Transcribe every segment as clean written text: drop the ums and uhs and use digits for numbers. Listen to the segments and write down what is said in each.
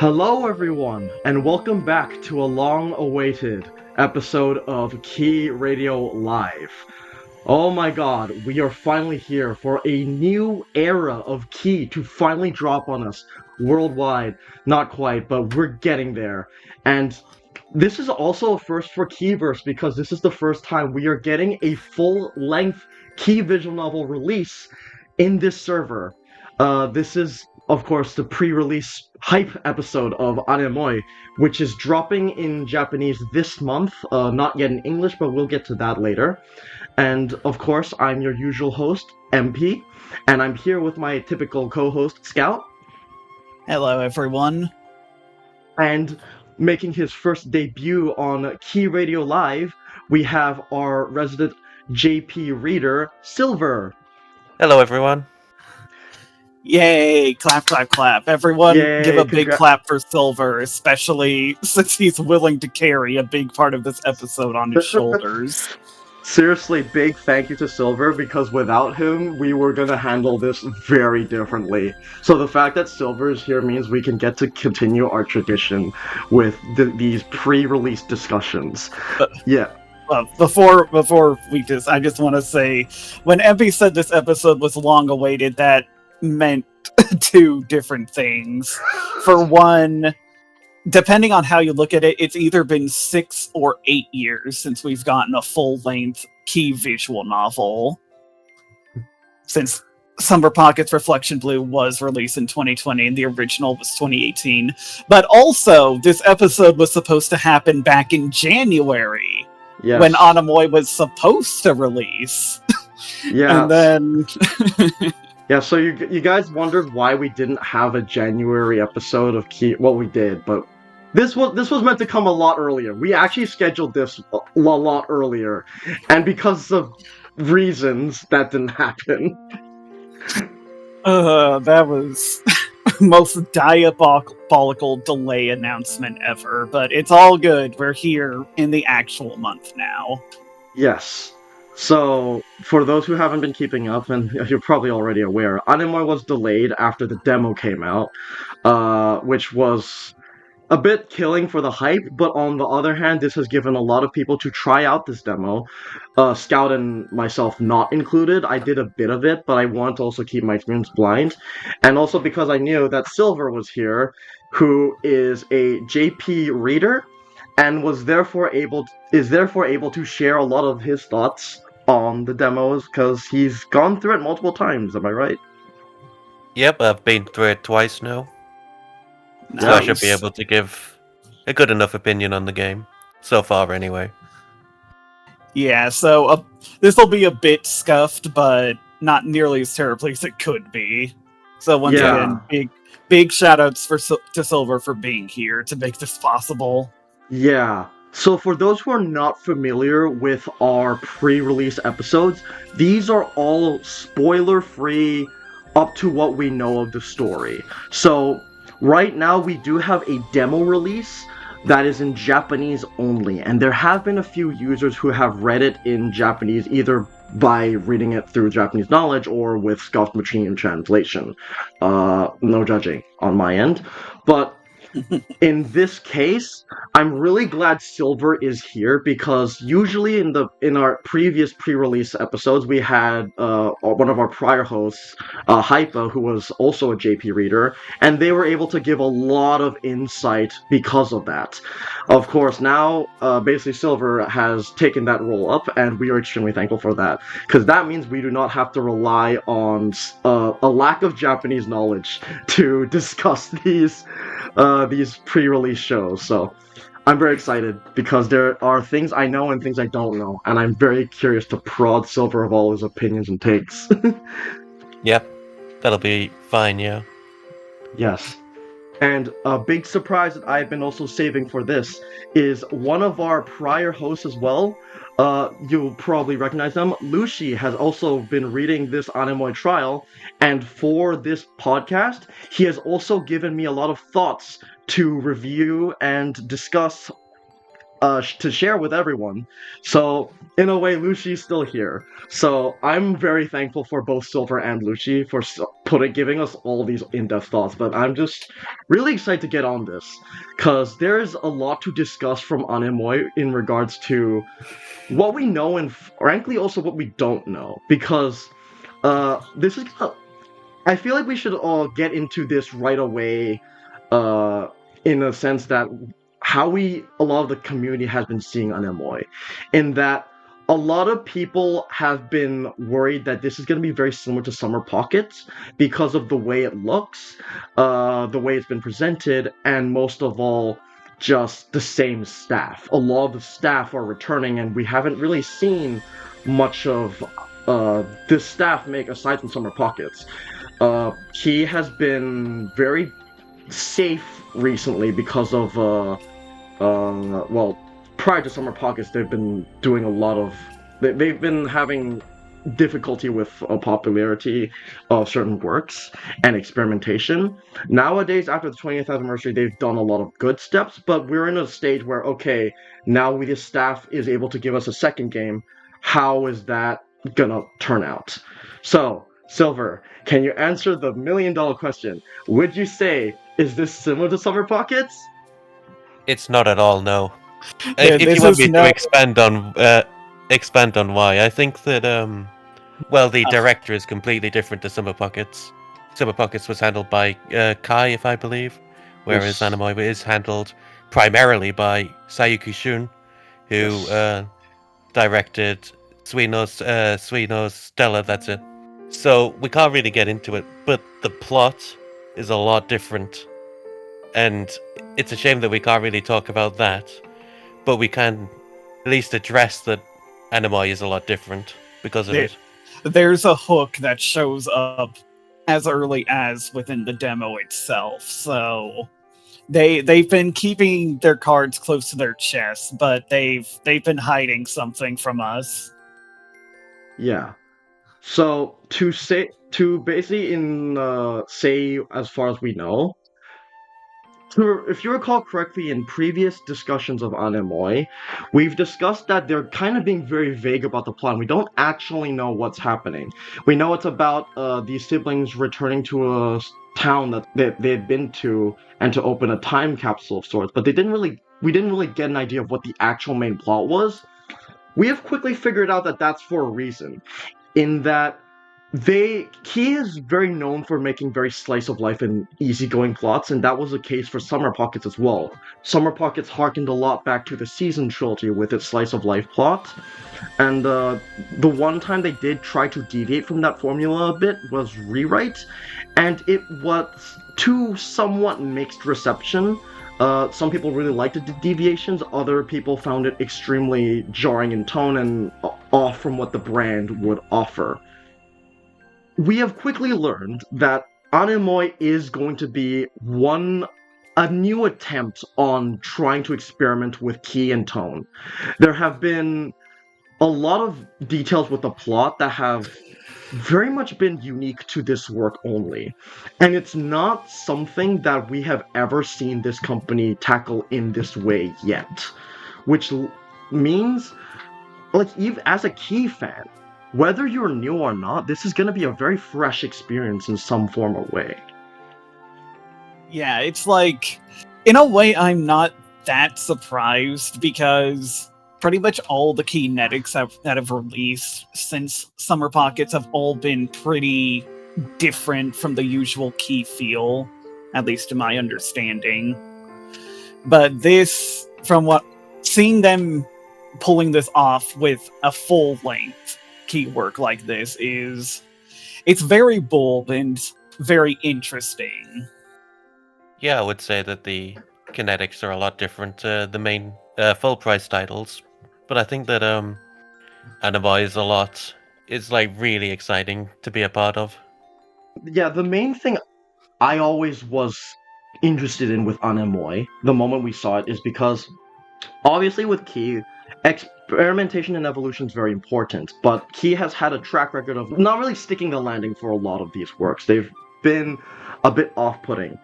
Hello, everyone, and welcome back to a long-awaited episode of Key Radio Live. Oh my god, we are finally here for a new era of Key to finally drop on us worldwide. Not quite, but we're getting there. And this is also a first for Keyverse because this is the first time we are getting a full-length Key visual novel release in this server. This is, of course, the pre-release hype episode of Anemoi, which is dropping in Japanese this month, not yet in English, but we'll get to that later. And, of course, I'm your usual host, MP, and I'm here with my typical co-host, Scout. Hello, everyone. And making his first debut on Key Radio Live, we have our resident JP reader, Silver. Hello, everyone. Yay! Clap, clap, clap. Everyone Yay, give a big clap for Silver, especially since he's willing to carry a big part of this episode on his shoulders. Seriously, big thank you to Silver, because without him, we were gonna handle this very differently. So the fact that Silver is here means we can get to continue our tradition with these pre-release discussions. Yeah. Before I just want to say, when MP said this episode was long awaited, that meant two different things. For one, depending on how you look at it, it's either been 6 or 8 years since we've gotten a full-length Key visual novel. Since Summer Pockets Reflection Blue was released in 2020 and the original was 2018. But also, this episode was supposed to happen back in January. Yes. When Anemoi was supposed to release. Yeah. And then... Yeah, so you guys wondered why we didn't have a January episode of Key. Well, we did, but this was meant to come a lot earlier. We actually scheduled this a lot earlier, and because of reasons, that didn't happen. That was most diabolical delay announcement ever, but it's all good. We're here in the actual month now. Yes. So, for those who haven't been keeping up, and you're probably already aware, Anemoi was delayed after the demo came out, which was a bit killing for the hype, but on the other hand, this has given a lot of people to try out this demo, Scout and myself not included. I did a bit of it, but I wanted to also keep my experience blind, and also because I knew that Silver was here, who is a JP reader, and is therefore able to share a lot of his thoughts on the demos, because he's gone through it multiple times, am I right? Yep, I've been through it twice now. Nice. So I should be able to give a good enough opinion on the game. So far, anyway. Yeah, so this will be a bit scuffed, but not nearly as terribly as it could be. So once again, big shoutouts to Silver for being here to make this possible. Yeah. So for those who are not familiar with our pre-release episodes, these are all spoiler-free up to what we know of the story. So right now we do have a demo release that is in Japanese only, and there have been a few users who have read it in Japanese either by reading it through Japanese knowledge or with Scout Machine translation. No judging on my end, but in this case, I'm really glad Silver is here, because usually in our previous pre-release episodes, we had one of our prior hosts, Hypa, who was also a JP reader, and they were able to give a lot of insight because of that. Of course, now, basically Silver has taken that role up, and we are extremely thankful for that, because that means we do not have to rely on a lack of Japanese knowledge to discuss these pre-release shows. So I'm very excited, because there are things I know and things I don't know, and I'm very curious to prod Silver of all his opinions and takes. Yep, that'll be fine, yeah. Yes. And a big surprise that I've been also saving for this is one of our prior hosts as well. You'll probably recognize them. Lucy has also been reading this Anemoi trial, and for this podcast, he has also given me a lot of thoughts to review and discuss to share with everyone. So in a way, Lucy's still here. So I'm very thankful for both Silver and Lucy for giving us all these in-depth thoughts. But I'm just really excited to get on this because there's a lot to discuss from Anemoi in regards to what we know and frankly also what we don't know. Because this is I feel like we should all get into this right away, uh, in a sense that a lot of the community has been seeing Anemoi, in that a lot of people have been worried that this is going to be very similar to Summer Pockets because of the way it looks, the way it's been presented, and most of all, just the same staff. A lot of the staff are returning, and we haven't really seen much of this staff make aside from Summer Pockets. He has been very safe recently because of, well, prior to Summer Pockets, they've been doing a lot of, they've been having difficulty with popularity of certain works and experimentation. Nowadays, after the 20th anniversary, they've done a lot of good steps, but we're in a stage where, okay, now the staff is able to give us a second game. How is that gonna turn out? So, Silver, can you answer the $1,000,000 question? Would you say, is this similar to Summer Pockets? It's not at all, no. Yeah, If you this want is me to no. expand on why, I think that well, the Uh, director is completely different to Summer Pockets. Summer Pockets was handled by Kai, if I believe, whereas Yes. Anemoi is handled primarily by Sayuki Shun, who Yes. directed Suino's Stella. That's it. So we can't really get into it, but the plot is a lot different, and it's a shame that we can't really talk about that. But we can at least address that Anemoi is a lot different because of there, it. there's a hook that shows up as early as within the demo itself, so they've been keeping their cards close to their chest, but they've been hiding something from us. Yeah. So to basically say as far as we know, if you recall correctly in previous discussions of Anemoi, we've discussed that they're kind of being very vague about the plot. We don't actually know what's happening. We know it's about these siblings returning to a town that they had been to and to open a time capsule of sorts, but we didn't really get an idea of what the actual main plot was. We have quickly figured out that that's for a reason, in that he is very known for making very slice of life and easygoing plots, and that was the case for Summer Pockets as well. Summer Pockets harkened a lot back to the Season trilogy with its slice of life plot, and the one time they did try to deviate from that formula a bit was Rewrite, and it was to somewhat mixed reception. Some people really liked the deviations, other people found it extremely jarring in tone and off from what the brand would offer. We have quickly learned that Anemoi is going to be a new attempt on trying to experiment with key and tone. There have been a lot of details with the plot that have very much been unique to this work only. And it's not something that we have ever seen this company tackle in this way yet. Which means, like, even as a key fan, whether you're new or not, this is going to be a very fresh experience in some form or way. Yeah, it's like, in a way, I'm not that surprised because pretty much all the kinetics that have released since Summer Pockets have all been pretty different from the usual key feel, at least to my understanding. But this, from what seeing them pulling this off with a full length key work like this it's very bold and very interesting. Yeah, I would say that the kinetics are a lot different to the main full price titles, but I think that Anemoi is like really exciting to be a part of. Yeah, the main thing I always was interested in with Anemoi, the moment we saw it, is because obviously with Key, experimentation and evolution is very important, but Key has had a track record of not really sticking the landing for a lot of these works. They've been a bit off-putting.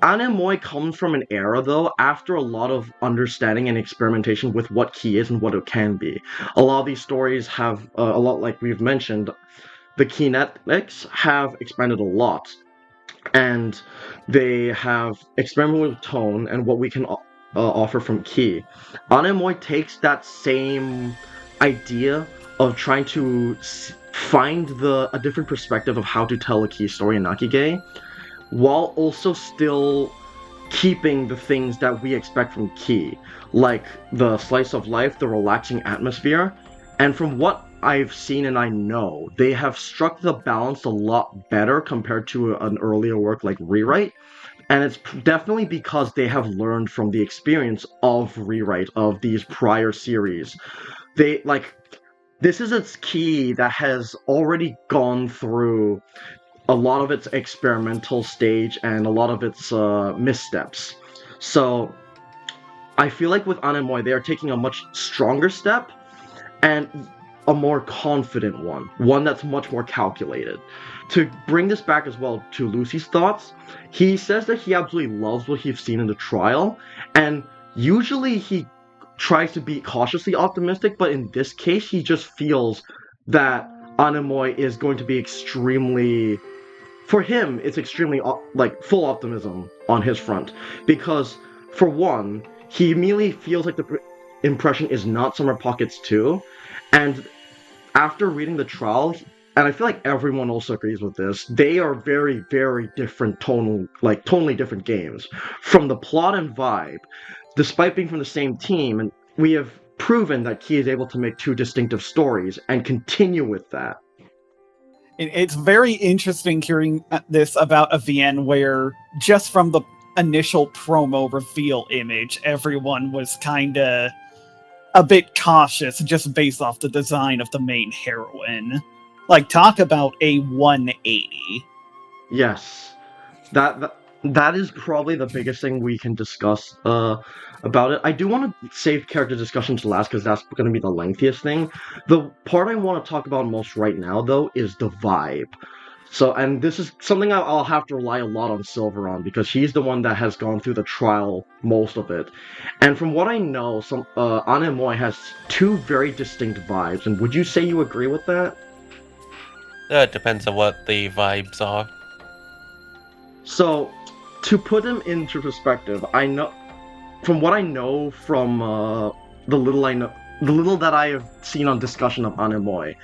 Anemoi comes from an era, though, after a lot of understanding and experimentation with what ki is and what it can be. A lot of these stories have, a lot like we've mentioned, the kinetics have expanded a lot, and they have experimented with tone and what we can offer from ki. Anemoi takes that same idea of trying to find a different perspective of how to tell a ki story in Nakige, while also still keeping the things that we expect from Ki, like the slice of life, the relaxing atmosphere. And from what I've seen and I know, they have struck the balance a lot better compared to an earlier work like Rewrite. And it's definitely because they have learned from the experience of Rewrite, of these prior series. They, like, this is its Ki that has already gone through a lot of its experimental stage and a lot of its missteps. So I feel like with Anemoi, they are taking a much stronger step and a more confident one that's much more calculated. To bring this back as well to Lucy's thoughts, he says that he absolutely loves what he's seen in the trial, and usually he tries to be cautiously optimistic, but in this case, he just feels that Anemoi is going to be extremely, for him, it's extremely like full optimism on his front, because for one, he immediately feels like the impression is not Summer Pockets 2, and after reading the trial, and I feel like everyone also agrees with this, they are very, very different tonally different games. From the plot and vibe, despite being from the same team, and we have proven that Key is able to make two distinctive stories and continue with that. It's very interesting hearing this about a VN where just from the initial promo reveal image, everyone was kind of a bit cautious just based off the design of the main heroine. Like, talk about a 180. Yes, that is probably the biggest thing we can discuss about it. I do want to save character discussion to last because that's going to be the lengthiest thing. The part I want to talk about most right now, though, is the vibe. So, and this is something I'll have to rely a lot on Silver on because he's the one that has gone through the trial most of it. And from what I know, Anemoi has two very distinct vibes. And would you say you agree with that? It depends on what the vibes are. So, to put him into perspective, I know from what I know from the little that I have seen on discussion of Anemoi,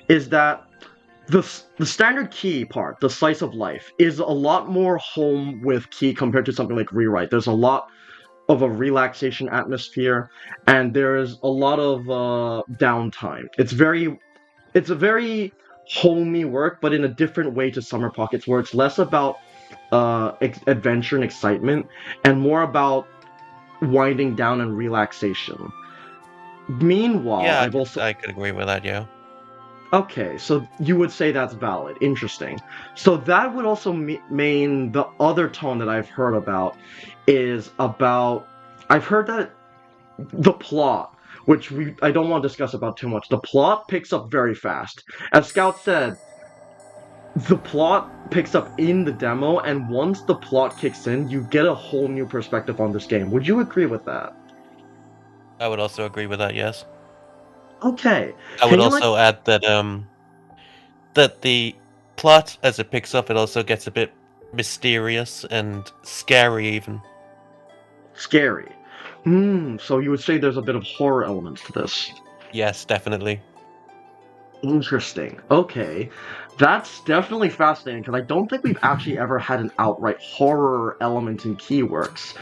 is that the standard Key part, the slice of life, is a lot more home with Key compared to something like Rewrite. There's a lot of a relaxation atmosphere, and there's a lot of downtime. It's a very homey work, but in a different way to Summer Pockets, where it's less about adventure and excitement, and more about winding down and relaxation. Meanwhile, Yeah, I've also I could agree with that, yeah. okay, so you would say that's valid. Interesting. So that would also mean the other tone that I've heard about is about. I've heard that the plot, which I don't want to discuss about too much. The plot picks up very fast. As Scout said, the plot picks up in the demo, and once the plot kicks in, you get a whole new perspective on this game. Would you agree with that? I would also agree with that, yes. Okay. I would Can you also add that that the plot as it picks up, it also gets a bit mysterious and scary even. scary? So you would say there's a bit of horror elements to this. Yes, definitely. Interesting. Okay. That's definitely fascinating because I don't think we've actually ever had an outright horror element in Keyworks.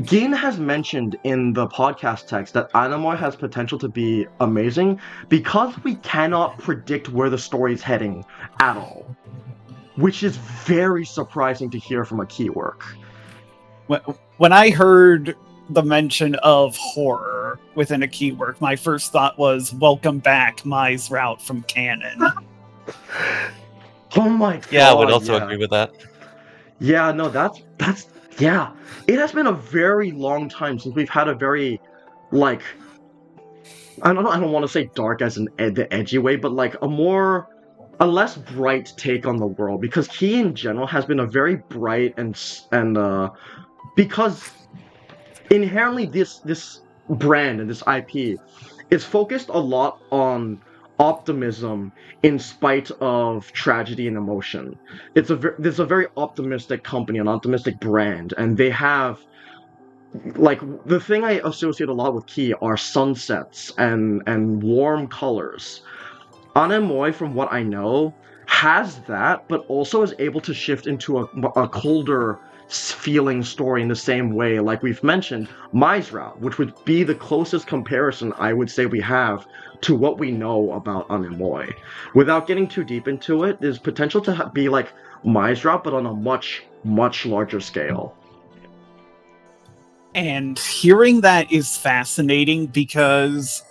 Gin has mentioned in the podcast text that Anemoi has potential to be amazing because we cannot predict where the story's heading at all, which is very surprising to hear from a Keywork. When I heard the mention of horror within a keyword, my first thought was "Welcome back, Mai's route from canon." Oh my god! Yeah, I would also agree with that. Yeah, no, that's yeah. It has been a very long time since we've had a very like I don't want to say dark as in the edgy way, but like a more less bright take on the world, because Key in general has been a very bright and because inherently this brand and this IP is focused a lot on optimism in spite of tragedy and emotion. There's a very optimistic company, an optimistic brand, and they have like the thing I associate a lot with Key are sunsets and warm colors. Anemoi, from what I know, has that, but also is able to shift into a colder feeling story in the same way, like we've mentioned, Misra, which would be the closest comparison I would say we have to what we know about Anemoi. Without getting too deep into it, there's potential to be like Misra, but on a much, much larger scale. And hearing that is fascinating because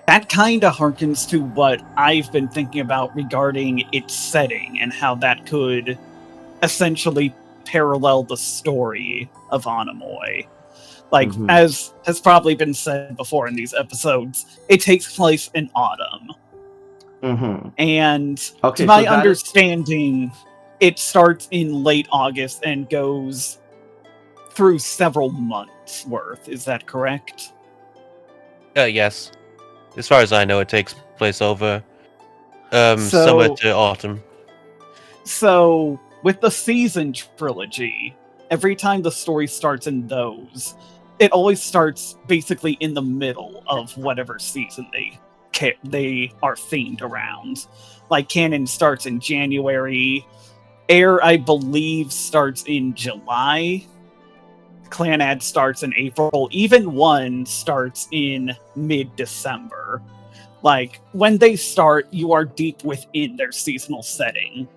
that kind of harkens to what I've been thinking about regarding its setting and how that could essentially parallel the story of Anemoi. Like, Mhm. as has probably been said before in these episodes, it takes place in autumn. Mm-hmm. And Okay, to my so that is understanding, it starts in late August and goes through several months worth. Is that correct? Yes. As far as I know, it takes place over summer So, to autumn. so with the season trilogy, every time the story starts in those, it always starts basically in the middle of whatever season they are themed around. Like Canon starts in January, Air I believe starts in July, Clanad starts in April, even one starts in mid-December. Like, when they start, you are deep within their seasonal setting.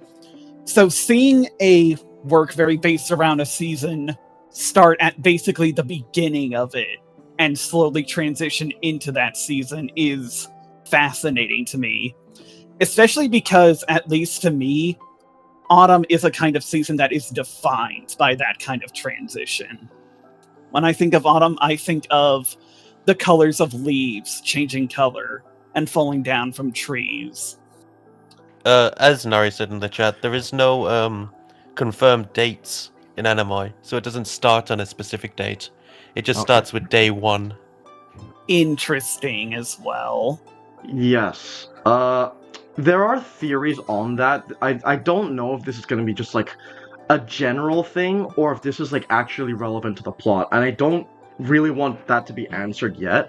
So seeing a work very based around a season start at basically the beginning of it and slowly transition into that season is fascinating to me. Especially because, at least to me, autumn is a kind of season that is defined by that kind of transition. When I think of autumn, I think of the colors of leaves changing color and falling down from trees. As Nari said in the chat, there is no confirmed dates in Anemoi, so it doesn't start on a specific date. It just okay. starts with day 1. Interesting as well. Yes. There are theories on that. I don't know if this is gonna be just like a general thing or if this is like actually relevant to the plot, and I don't really want that to be answered yet.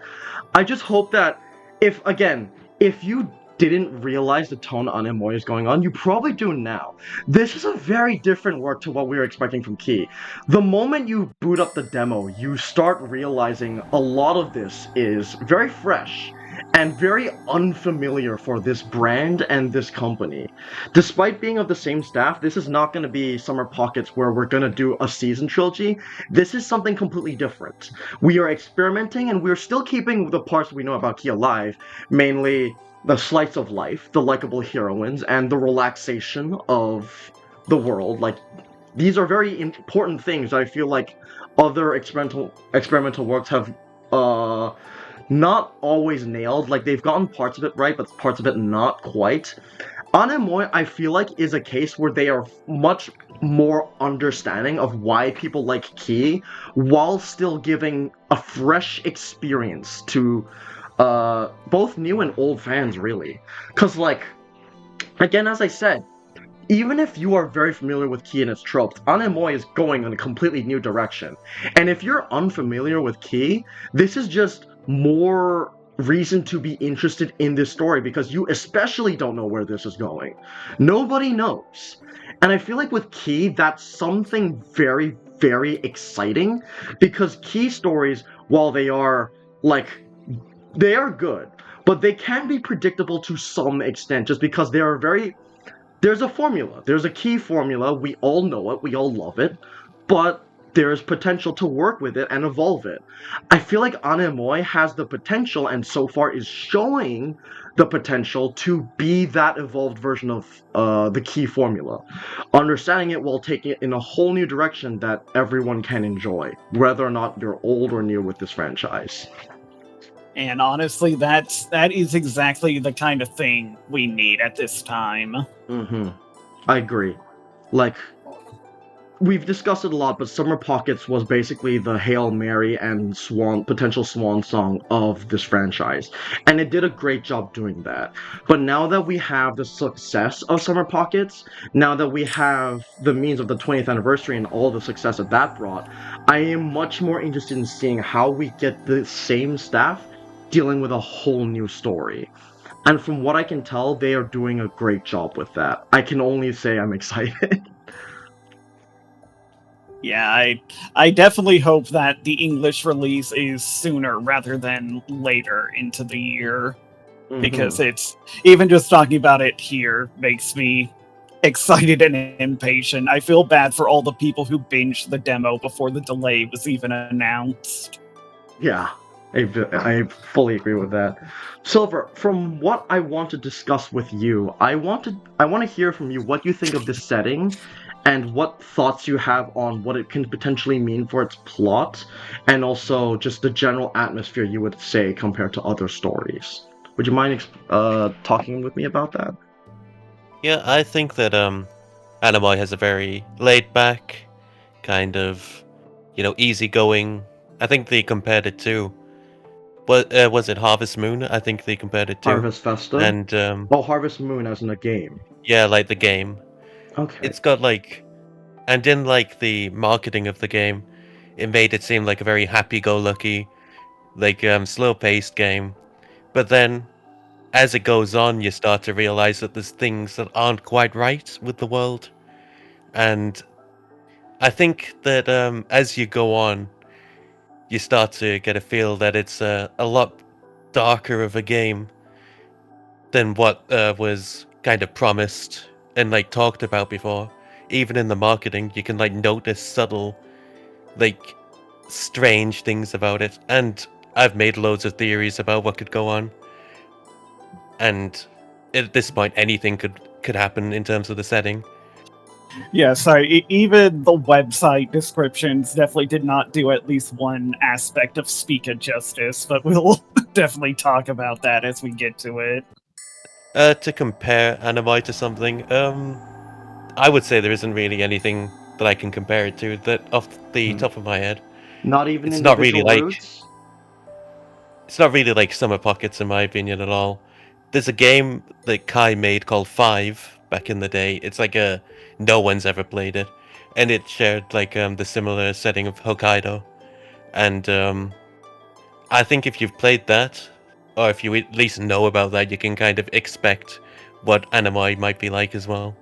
I just hope that if you didn't realize the tone Anemoi is going on, you probably do now. This is a very different work to what we were expecting from Key. The moment you boot up the demo, you start realizing a lot of this is very fresh and very unfamiliar for this brand and this company. Despite being of the same staff, this is not going to be Summer Pockets where we're going to do a season trilogy. This is something completely different. We are experimenting and we're still keeping the parts we know about Key alive, mainly the slice of life, the likable heroines, and the relaxation of the world. Like, these are very important things that I feel like other experimental works have not always nailed. Like, they've gotten parts of it right, but parts of it not quite. Anemoi, I feel like, is a case where they are much more understanding of why people like Key, while still giving a fresh experience to both new and old fans, really. Because, like, again, as I said, even if you are very familiar with Key and its tropes, Anemoi is going in a completely new direction. And if you're unfamiliar with Key, this is just more reason to be interested in this story because you especially don't know where this is going. Nobody knows. And I feel like with Key, that's something very, very exciting because Key stories, while they are they are good, but they can be predictable to some extent just because they are very there's a formula. There's a Key formula. We all know it. We all love it. But there's potential to work with it and evolve it. I feel like Anemoi has the potential and so far is showing the potential to be that evolved version of the Key formula. Understanding it while taking it in a whole new direction that everyone can enjoy, whether or not you're old or new with this franchise. And honestly, that is exactly the kind of thing we need at this time. Mm-hmm. I agree. Like, we've discussed it a lot, but Summer Pockets was basically the Hail Mary and potential swan song of this franchise. And it did a great job doing that. But now that we have the success of Summer Pockets, now that we have the means of the 20th anniversary and all the success that that brought, I am much more interested in seeing how we get the same staff dealing with a whole new story. And from what I can tell, they are doing a great job with that. I can only say I'm excited. Yeah, I definitely hope that the English release is sooner rather than later into the year, because Mhm. it's even just talking about it here makes me excited and impatient. I feel bad for all the people who binged the demo before the delay was even announced. Yeah, I fully agree with that. Silver, from what I want to discuss with you, I want to hear from you what you think of this setting and what thoughts you have on what it can potentially mean for its plot and also just the general atmosphere you would say compared to other stories. Would you mind talking with me about that? Yeah, I think that Anemoi has a very laid back, kind of, easygoing. I think they compared it to what was it Harvest Moon? I think they compared it to, Harvest Festa? and Oh, Harvest Moon as in a game. yeah, like the game. Okay. It's got like, and in like the marketing of the game, it made it seem like a very happy-go-lucky, like slow-paced game. But then, as it goes on, you start to realize that there's things that aren't quite right with the world, and I think that as you go on, you start to get a feel that it's a lot darker of a game than what was kind of promised and like talked about before. Even in the marketing, you can like notice subtle, like strange things about it. And I've made loads of theories about what could go on. And at this point, anything could happen in terms of the setting. Yeah, sorry, even the website descriptions definitely did not do at least one aspect of Speaka justice, but we'll definitely talk about that as we get to it. To compare Anemoi to something, I would say there isn't really anything that I can compare it to that off the Hmm. top of my head. Not even It's not really individual like routes? it's not really like Summer Pockets in my opinion at all. There's a game that Kai made called Five back in the day. It's like a no one's ever played it, and it shared like the similar setting of Hokkaido. And I think if you've played that, or if you at least know about that, you can kind of expect what Anemoi might be like as well.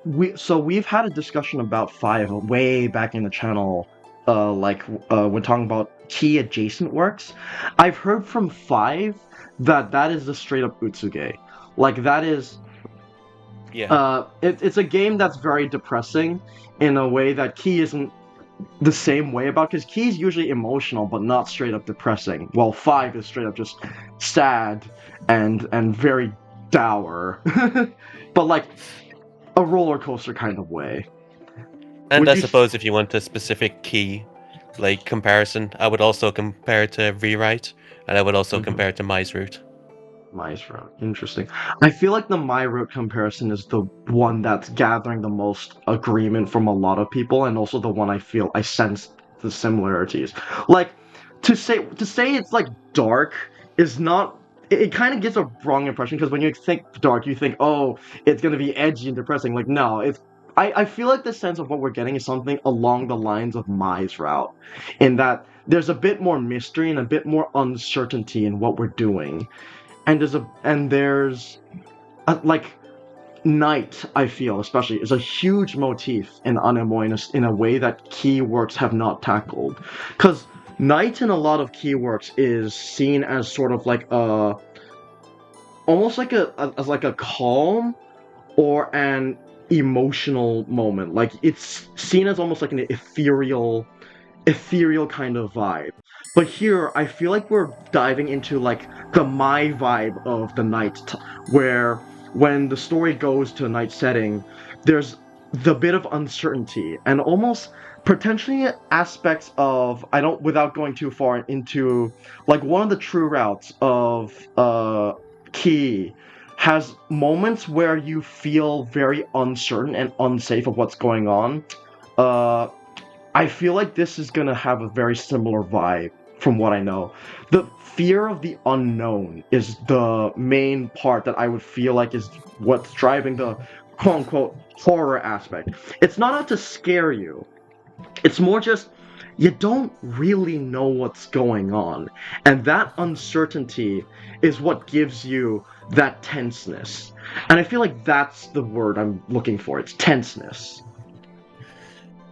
We've had a discussion about five way back in the channel, when talking about key adjacent works. I've heard from five that that is the straight up Utsuge. Like that is Yeah. it's a game that's very depressing in a way that Key isn't the same way about, because Key's usually emotional but not straight up depressing. While five is straight up just sad and very dour. But like a roller coaster kind of way. And Would I you? suppose if you want a specific key, like comparison, I would also compare it to Rewrite, and I would also Mhm. compare it to Mice Route. Mice route. Interesting. I feel like the my route comparison is the one that's gathering the most agreement from a lot of people, and also the one I feel I sense the similarities. Like to say it's like dark is not. It kind of gives a wrong impression because when you think dark, you think, oh, it's gonna be edgy and depressing. Like no, it's. I feel like the sense of what we're getting is something along the lines of Mai's route, in that there's a bit more mystery and a bit more uncertainty in what we're doing, and there's like night. I feel especially is a huge motif in Anemoi in a way that key works have not tackled, because night in a lot of key works is seen as sort of like a almost like as like a calm or an emotional moment. Like it's seen as almost like an ethereal kind of vibe. But here, I feel like we're diving into like the my vibe of the where when the story goes to a night setting, there's the bit of uncertainty and almost potentially aspects of I don't without going too far into like one of the true routes of Key has moments where you feel very uncertain and unsafe of what's going on. Uh, I feel like this is gonna have a very similar vibe from what I know. The fear of the unknown is the main part that I would feel like is what's driving the quote unquote horror aspect. It's not out to scare you. It's more just you don't really know what's going on. And that uncertainty is what gives you that tenseness. And I feel like that's the word I'm looking for. It's tenseness.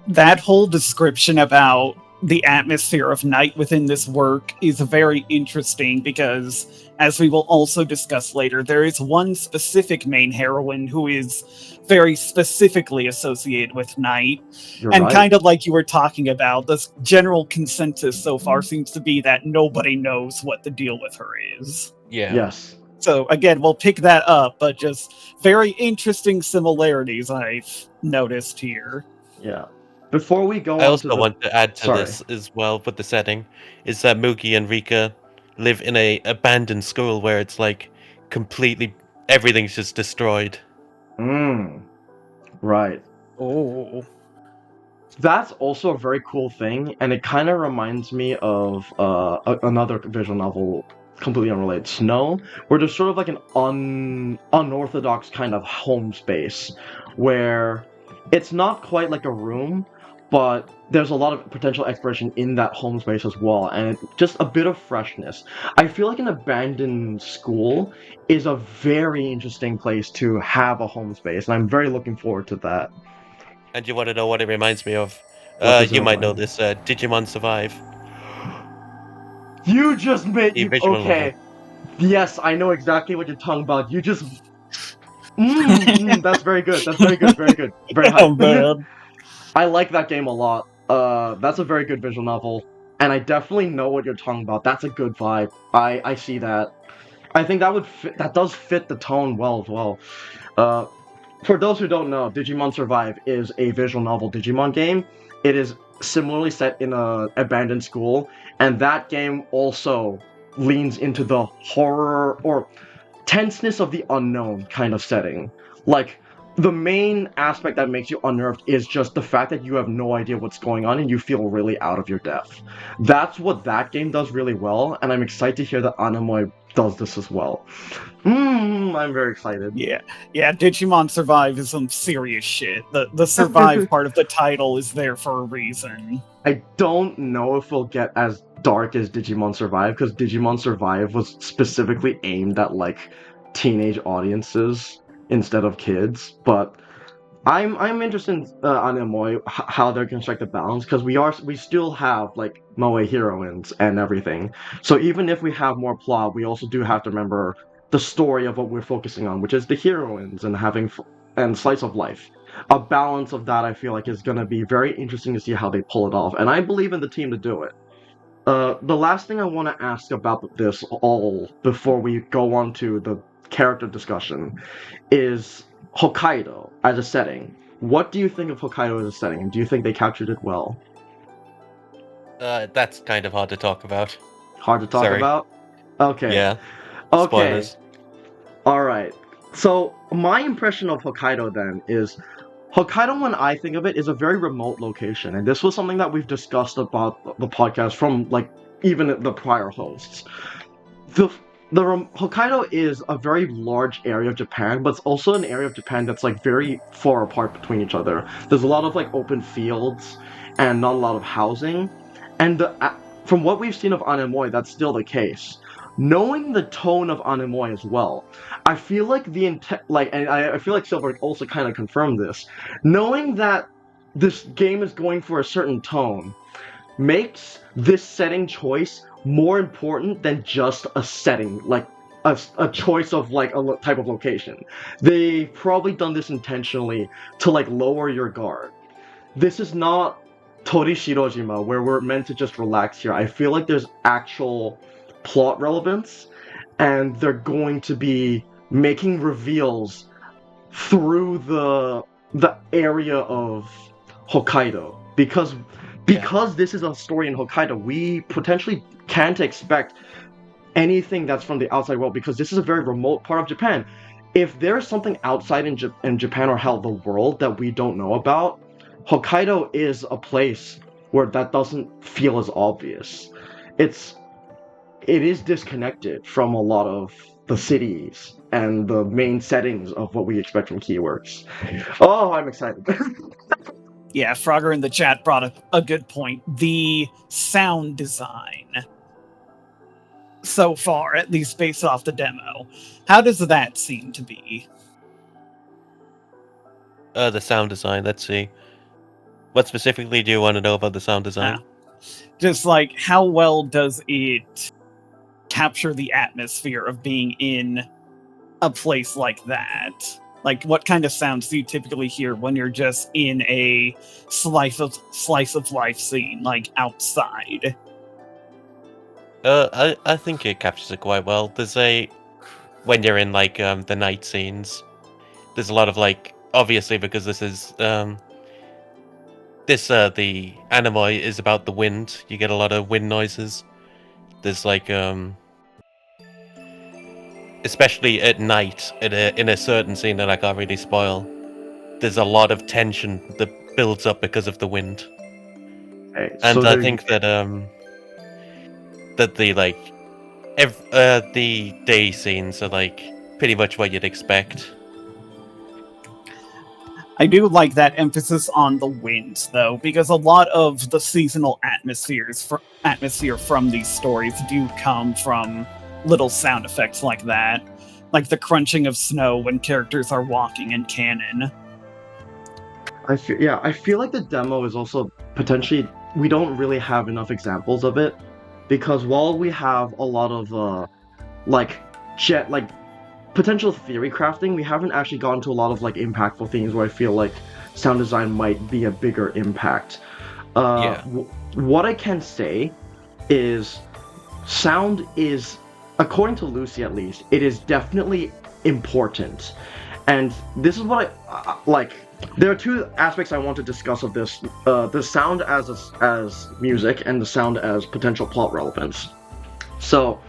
That whole description about the atmosphere of night within this work is very interesting because, as we will also discuss later, there is one specific main heroine who is very specifically associated with night. You're And right. kind of like you were talking about, the general consensus so far seems to be that nobody knows what the deal with her is. Yeah. Yes. So again, we'll pick that up, but just very interesting similarities I've noticed here. Yeah. Before we go I on also to the want to add to Sorry. this as well with the setting is that Mookie and Rika live in a abandoned school where it's like completely everything's just destroyed. Right. Oh. That's also a very cool thing, and it kind of reminds me of another visual novel, completely unrelated, Snow, where there's sort of like an unorthodox kind of home space, where it's not quite like a room, but there's a lot of potential exploration in that home space as well, and just a bit of freshness. I feel like an abandoned school is a very interesting place to have a home space, and I'm very looking forward to that. And you want to know what it reminds me of? What does it You might know remind you? this. Digimon Survive, You just made the you visual okay. novel. Yes, I know exactly what you're talking about. You just that's very good. That's very good. Very good. Very Oh hype. man. I like that game a lot. That's a very good visual novel, and I definitely know what you're talking about. That's a good vibe. I see that. I think that does fit the tone well as well. Uh, for those who don't know, Digimon Survive is a visual novel Digimon game. It is similarly set in a abandoned school, and that game also leans into the horror or tenseness of the unknown kind of setting. Like, the main aspect that makes you unnerved is just the fact that you have no idea what's going on and you feel really out of your depth. That's what that game does really well, and I'm excited to hear that Anemoi does this as well. I'm very excited. Yeah. Digimon Survive is some serious shit. The survive part of the title is there for a reason. I don't know if we'll get as dark as Digimon Survive, because Digimon Survive was specifically aimed at like teenage audiences instead of kids. But I'm interested in Anemoi, how they're gonna strike the balance, because we still have like moe heroines and everything. So even if we have more plot, we also do have to remember the story of what we're focusing on, which is the heroines and and slice of life. A balance of that I feel like is gonna be very interesting to see how they pull it off, and I believe in the team to do it. The last thing I want to ask about this all before we go on to the character discussion is Hokkaido as a setting. What do you think of Hokkaido as a setting, and do you think they captured it well? That's kind of hard to talk about. Hard to talk Sorry. about? Okay. Yeah. Okay. Spoilers. Alright. So, my impression of Hokkaido then is Hokkaido, when I think of it, is a very remote location, and this was something that we've discussed about the podcast from like even the prior hosts. The Hokkaido is a very large area of Japan, but it's also an area of Japan that's like very far apart between each other. There's a lot of like open fields and not a lot of housing, and from what we've seen of Anemoi, that's still the case. Knowing the tone of Anemoi as well, I feel like and I feel like Silver also kind of confirmed this. Knowing that this game is going for a certain tone makes this setting choice more important than just a setting, like a choice of like a type of location. They've probably done this intentionally to like lower your guard. This is not Tori Shirojima where we're meant to just relax here. I feel like there's actual plot relevance, and they're going to be making reveals through the area of Hokkaido. because this is a story in Hokkaido, we potentially can't expect anything that's from the outside world, because this is a very remote part of Japan. If there's something outside in Japan, or hell, the world, that we don't know about, Hokkaido is a place where that doesn't feel as obvious. It is disconnected from a lot of the cities and the main settings of what we expect from Keyworks. Oh, I'm excited. Yeah, Frogger in the chat brought up a good point. The sound design, so far, at least based off the demo, how does that seem to be? The sound design. Let's see. What specifically do you want to know about the sound design? Just like, how well does it capture the atmosphere of being in a place like that? Like, what kind of sounds do you typically hear when you're just in a slice of life scene, like outside? I think it captures it quite well. When you're in like the night scenes, there's a lot of like, obviously because this is the Anemoi is about the wind. You get a lot of wind noises. There's like especially at night in a certain scene that I can't really spoil. There's a lot of tension that builds up because of the wind. Okay, And so I think that the day scenes are like pretty much what you'd expect. I do like that emphasis on the winds, though, because a lot of the seasonal atmosphere from these stories do come from little sound effects like that, like the crunching of snow when characters are walking in canon. I feel like the demo is also potentially, we don't really have enough examples of it, because while we have a lot of like potential theory crafting, we haven't actually gotten to a lot of like impactful things where I feel like sound design might be a bigger impact. What I can say is sound is, according to Lucy at least, it is definitely important. And this is what I like. There are two aspects I want to discuss of this: the sound as music, and the sound as potential plot relevance. So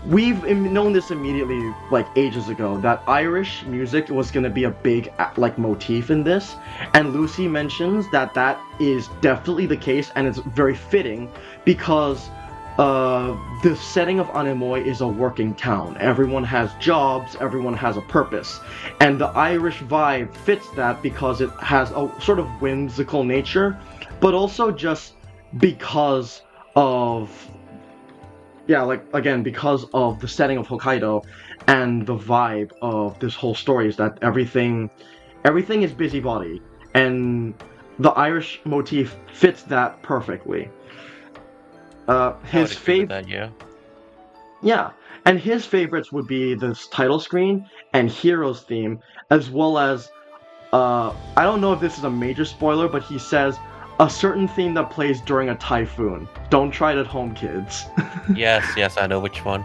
we've known this immediately, like ages ago, that Irish music was going to be a big like motif in this, and Lucy mentions that that is definitely the case, and it's very fitting because the setting of Anemoi is a working town. Everyone has jobs, everyone has a purpose, and the Irish vibe fits that because it has a sort of whimsical nature, but also just because of because of the setting of Hokkaido and the vibe of this whole story is that everything is busybody, and the Irish motif fits that perfectly. His favorite, and his favorites would be this title screen and Heroes theme, as well as I don't know if this is a major spoiler, but he says a certain theme that plays during a typhoon. Don't try it at home, kids. yes, I know which one.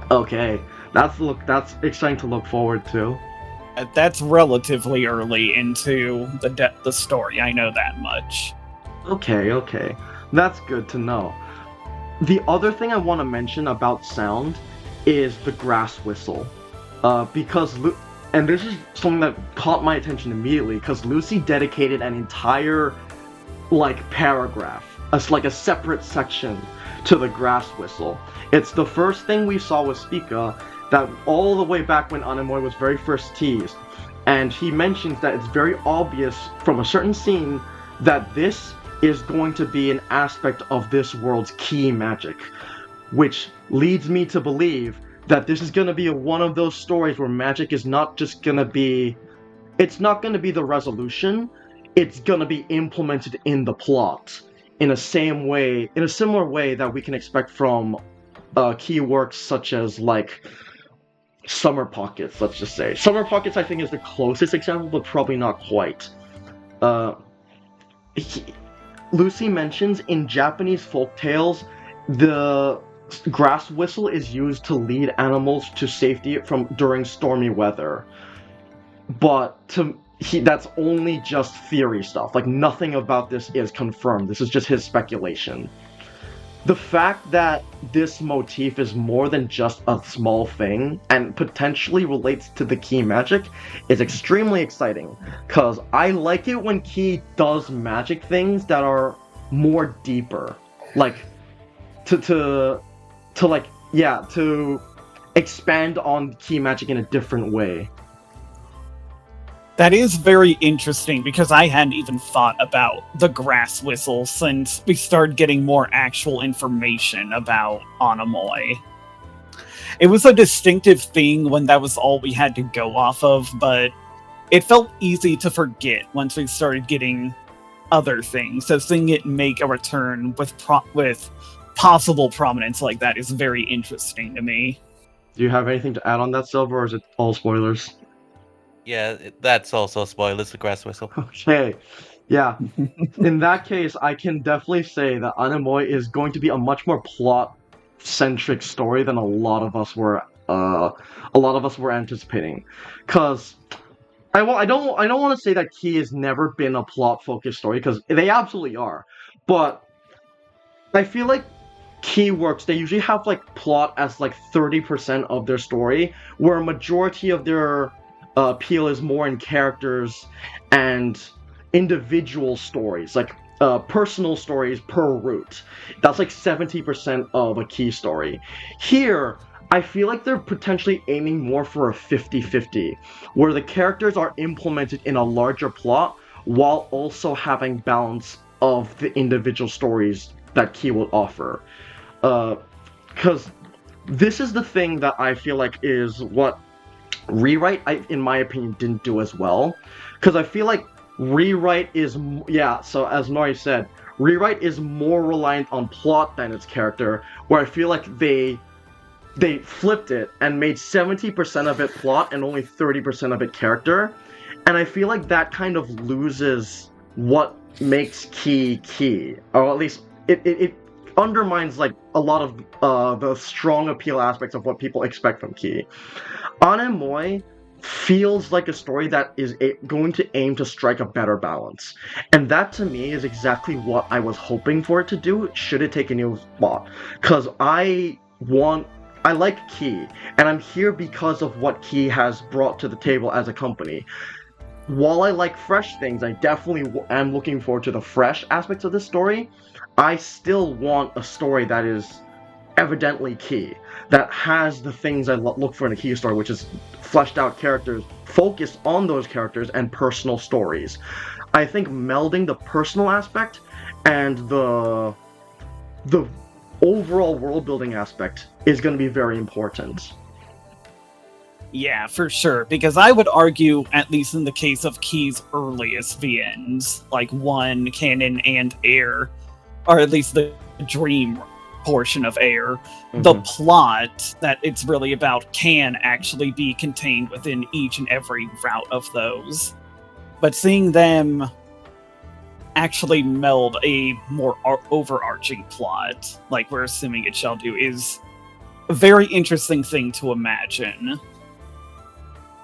Okay, that's exciting to look forward to. That's relatively early into the story. I know that much. Okay, that's good to know. The other thing I want to mention about sound is the grass whistle, and this is something that caught my attention immediately because Lucy dedicated an entire like paragraph, like a separate section to the grass whistle. It's the first thing we saw with Spica, that all the way back when Anemoi was very first teased, and he mentions that it's very obvious from a certain scene that this is going to be an aspect of this world's key magic, which leads me to believe that this is going to be one of those stories where magic is not just going to be, it's not going to be the resolution, it's going to be implemented in the plot in a similar way that we can expect from key works such as like Summer Pockets, let's just say. Summer Pockets I think is the closest example, but probably not quite. Lucy mentions in Japanese folktales, the grass whistle is used to lead animals to safety during stormy weather. But that's only just theory stuff. Like, nothing about this is confirmed. This is just his speculation. The fact that this motif is more than just a small thing and potentially relates to the Ki magic is extremely exciting, because I like it when Ki does magic things that are more deeper, like to expand on Ki magic in a different way. That is very interesting, because I hadn't even thought about the grass whistle since we started getting more actual information about Anemoi. It was a distinctive thing when that was all we had to go off of, but it felt easy to forget once we started getting other things. So seeing it make a return with possible prominence like that is very interesting to me. Do you have anything to add on that, Silver, or is it all spoilers? Yeah, that's also spoilers, the grass whistle. Okay, yeah. In that case, I can definitely say that Anemoi is going to be a much more plot-centric story than a lot of us were anticipating. Cause I don't want to say that Key has never been a plot-focused story, because they absolutely are, but I feel like Key works, they usually have like plot as like 30% of their story, where a majority of their appeal is more in characters and individual stories, like personal stories per route. That's like 70% of a Key story. Here, I feel like they're potentially aiming more for a 50-50, where the characters are implemented in a larger plot while also having balance of the individual stories that Key will offer. Because this is the thing that I feel like is what Rewrite, in my opinion, didn't do as well. Because I feel like Rewrite is, so as Nori said, Rewrite is more reliant on plot than its character, where I feel like they flipped it and made 70% of it plot and only 30% of it character. And I feel like that kind of loses what makes Key, or at least it undermines like a lot of the strong appeal aspects of what people expect from Key. Anemoi feels like a story that is going to aim to strike a better balance, and that to me is exactly what I was hoping for it to do should it take a new spot. Because I like Key, and I'm here because of what Key has brought to the table as a company. While I like fresh things, I definitely am looking forward to the fresh aspects of this story. I still want a story that is evidently Key, that has the things I look for in a Key story, which is fleshed out characters, focused on those characters, and personal stories. I think melding the personal aspect and the overall world building aspect is going to be very important. Yeah, for sure. Because I would argue, at least in the case of Key's earliest VNs, like 1, Canon, and Air, or at least the Dream portion of Air, the plot that it's really about can actually be contained within each and every route of those. But seeing them actually meld a more overarching plot, like we're assuming it shall do, is a very interesting thing to imagine.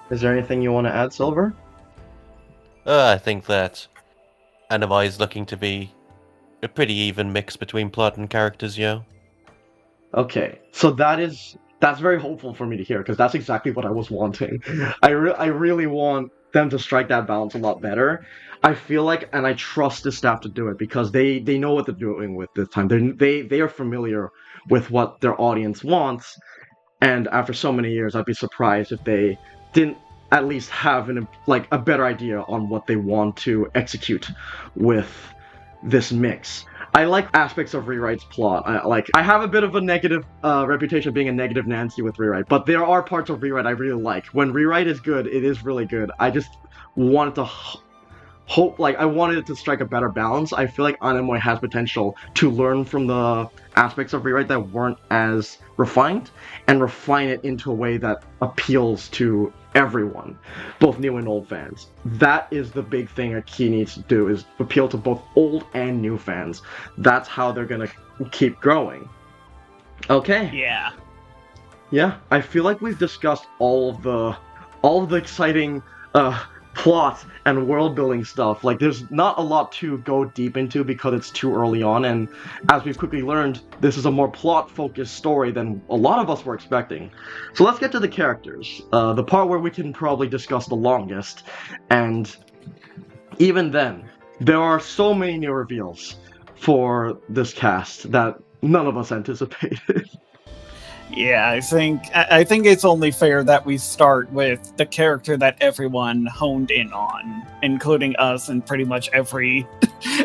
Is there anything you want to add, Silver? I think that Anemoi is looking to be a pretty even mix between plot and characters, yeah. Okay, so that's very hopeful for me to hear, because that's exactly what I was wanting. I really want them to strike that balance a lot better. I feel like, and I trust the staff to do it, because they know what they're doing with this time. They are familiar with what their audience wants, and after so many years, I'd be surprised if they didn't at least have a better idea on what they want to execute with this mix. I like aspects of Rewrite's plot. I have a bit of a negative reputation of being a negative Nancy with Rewrite, but there are parts of Rewrite I really like. When Rewrite is good, it is really good. I just wanted to I wanted it to strike a better balance. I feel like Anemoi has potential to learn from the aspects of Rewrite that weren't as refined, and refine it into a way that appeals to everyone, both new and old fans. That is the big thing a Key needs to do, is appeal to both old and new fans. That's how they're gonna keep growing. Okay. Yeah, I feel like we've discussed all of the exciting plot and world building stuff. Like, there's not a lot to go deep into because it's too early on, and as we've quickly learned, this is a more plot focused story than a lot of us were expecting. So let's get to the characters, the part where we can probably discuss the longest. And even then, there are so many new reveals for this cast that none of us anticipated. Yeah, I think it's only fair that we start with the character that everyone honed in on, including us and pretty much every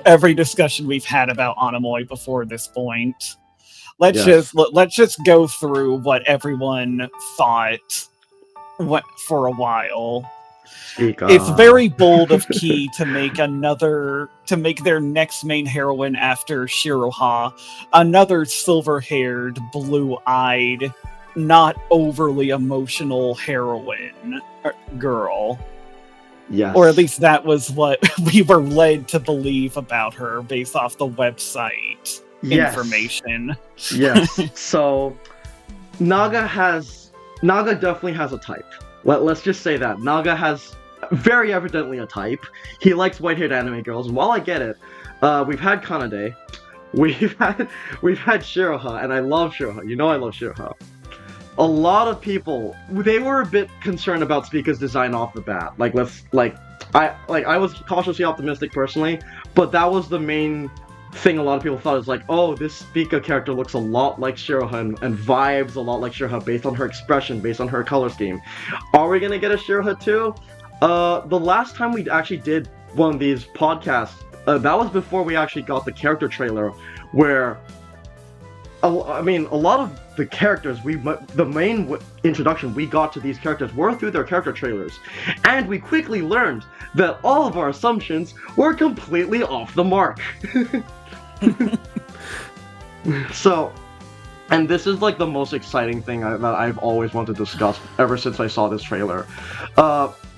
every discussion we've had about Anemoi before this point. Let's just go through what everyone thought for a while. It's very bold of Key to make their next main heroine after Shiroha another silver-haired, blue-eyed, not overly emotional heroine girl. Yes. Or at least that was what we were led to believe about her based off the website information. Yes. So Naga definitely has a type. Let's just say that Naga has very evidently a type. He likes white-haired anime girls, and while I get it, we've had Kanade, we've had Shiroha, and I love Shiroha. You know I love Shiroha. A lot of people, they were a bit concerned about Spica's design off the bat. I was cautiously optimistic personally, but that was the main thing a lot of people thought, is like, oh, this Spica character looks a lot like Shiroha and vibes a lot like Shiroha based on her expression, based on her color scheme. Are we gonna get a Shiroha too? The last time we actually did one of these podcasts, that was before we actually got the character trailer, where a lot of the characters the main introduction we got to these characters were through their character trailers, and we quickly learned that all of our assumptions were completely off the mark. So, and this is like the most exciting thing that I've always wanted to discuss ever since I saw this trailer.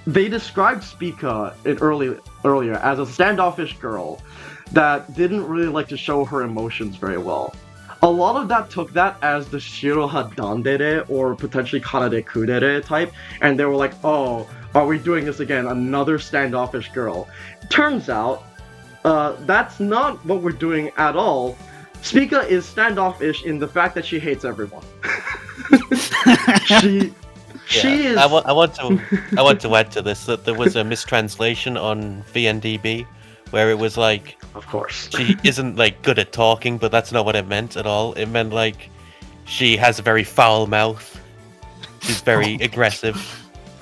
They described Spica earlier as a standoffish girl that didn't really like to show her emotions very well. A lot of that took that as the Shiroha Dandere or potentially Kanade Kudere type, and they were like, oh, are we doing this again? Another standoffish girl. Turns out, that's not what we're doing at all. Spica is standoffish in the fact that she hates everyone. She is. I want to add to this that there was a mistranslation on VNDB where it was like, of course, she isn't like good at talking, but that's not what it meant at all. It meant like she has a very foul mouth. She's very aggressive.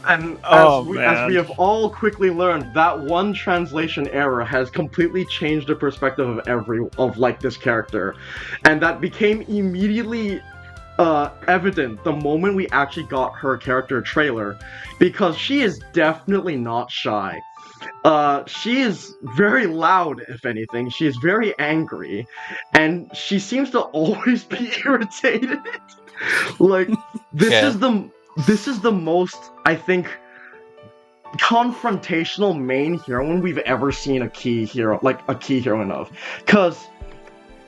And as we have all quickly learned, that one translation error has completely changed the perspective of this character, and that became immediately evident the moment we actually got her character trailer, because she is definitely not shy. She is very loud, if anything. She is very angry, and she seems to always be irritated. Like, this is the most, I think, confrontational main heroine we've ever seen a key heroine of. Because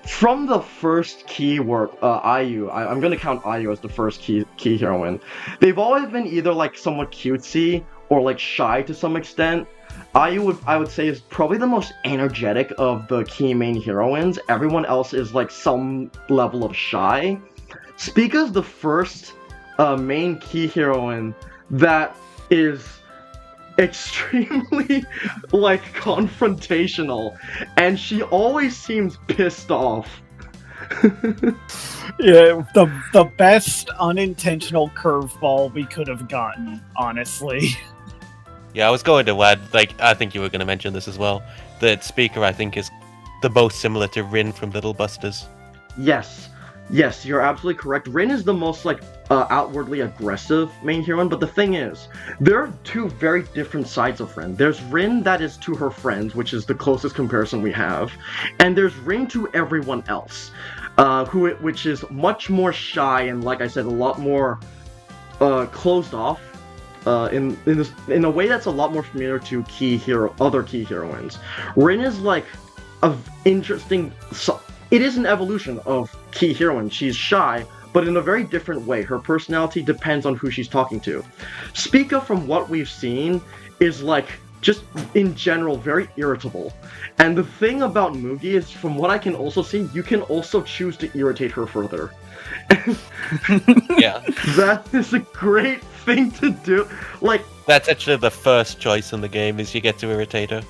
from the first key work, IU, I'm gonna count IU as the first key heroine, they've always been either like somewhat cutesy or like shy to some extent. IU, I would say, is probably the most energetic of the key main heroines. Everyone else is like some level of shy. Spica's the first main key heroine that is extremely like confrontational, and she always seems pissed off. Yeah, the best unintentional curveball we could have gotten, honestly. Yeah, I was going to add, like, I think you were going to mention this as well, that Speaker, I think, is the most similar to Rin from Little Busters. Yes, you're absolutely correct. Rin is the most, outwardly aggressive main heroine, but the thing is, there are two very different sides of Rin. There's Rin that is to her friends, which is the closest comparison we have, and there's Rin to everyone else, which is much more shy and, like I said, a lot more closed off. In a way that's a lot more familiar to other key heroines. Rin is like it is an evolution of key heroine. She's shy, but in a very different way. Her personality depends on who she's talking to. Spica, from what we've seen, is like just in general very irritable. And the thing about Mugi is, from what I can also see, you can also choose to irritate her further. Yeah. That is a great thing to do. Like, That's actually the first choice in the game, is you get to irritate her.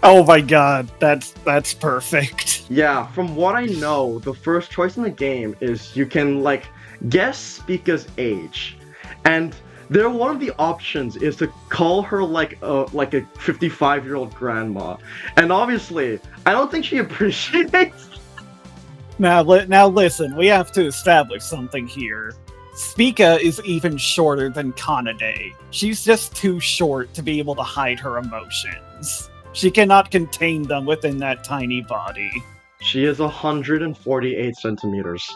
Oh my god, that's perfect. yeah, from what I know, the first choice in the game is you can, like, guess Spica's age. And one of the options is to call her like a 55-year-old grandma. And obviously, I don't think she appreciates. Now listen, we have to establish something here. Spica is even shorter than Kanade. She's just too short to be able to hide her emotions. She cannot contain them within that tiny body. She is 148 centimeters.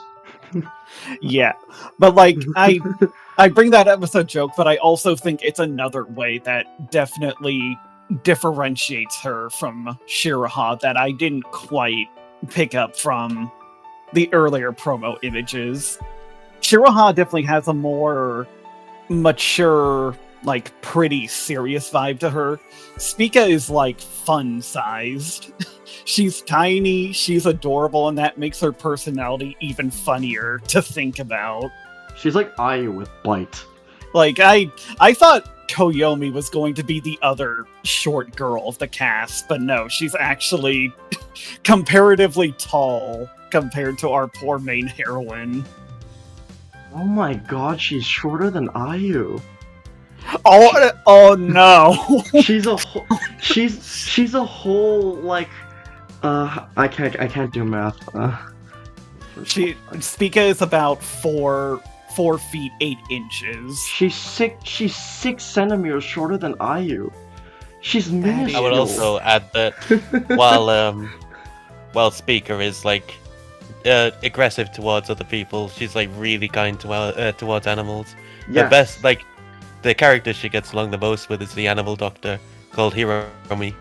Yeah, but like, I bring that up as a joke, but I also think it's another way that definitely differentiates her from Shiraha that I didn't quite pick up from the earlier promo images. Shiraha definitely has a more mature, like, pretty serious vibe to her. Spica is, like, fun-sized. She's tiny, she's adorable, and that makes her personality even funnier to think about. She's like Ayu with bite. Like, I thought Koyomi was going to be the other short girl of the cast, but no, she's actually comparatively tall compared to our poor main heroine. Oh my god, she's shorter than Ayu. Oh no! She's a whole like I can't do math. Spica is about 4 feet 8 inches. She's 6 centimeters shorter than Ayu. She's minuscule. I would also add that while Spica is like aggressive towards other people, she's like really kind towards animals. Yes. The best, like, the character she gets along the most with is the animal doctor called Hiromi.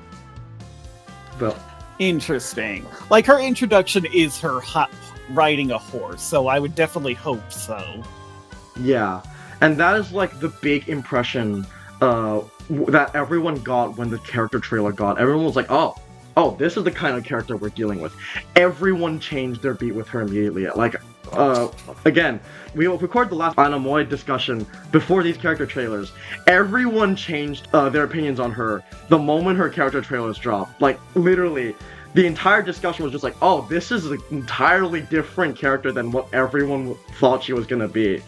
Well, interesting. Like, her introduction is her riding a horse, so I would definitely hope so. yeah, and that is like the big impression that everyone got when the character trailer got. Everyone was like, oh, this is the kind of character we're dealing with. Everyone changed their beat with her immediately. Like, again, we recorded the last Anemoi discussion before these character trailers. Everyone changed their opinions on her the moment her character trailers dropped. Like, literally, the entire discussion was just like, oh, this is an entirely different character than what everyone thought she was gonna be.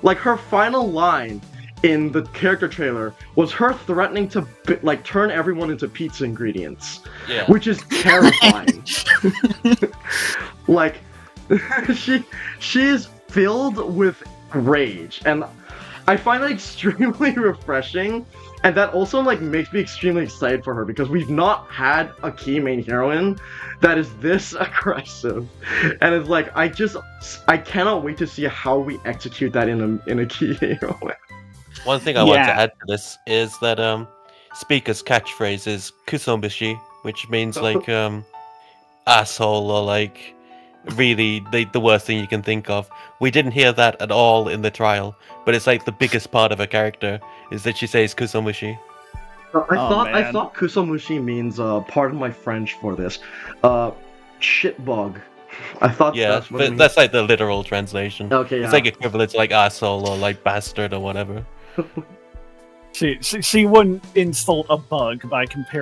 Like, her final line in the character trailer was her threatening to turn everyone into pizza ingredients, Yeah. which is terrifying. Like, she is filled with rage, and I find that extremely refreshing, and that also like makes me extremely excited for her, because we've not had a key main heroine that is this aggressive, and it's like I cannot wait to see how we execute that in a key heroine. One thing I want to add to this is that Spica's catchphrase is Kusombishi, which means like asshole, or like really the worst thing you can think of. We didn't hear that at all in the trial, but it's like the biggest part of her character is that she says Kusomushi. I thought Kusomushi means pardon my French for this, shitbug. I thought that's what it means. That's like the literal translation. Okay, yeah. It's like equivalent to like asshole or like bastard or whatever. She wouldn't insult a bug by comparing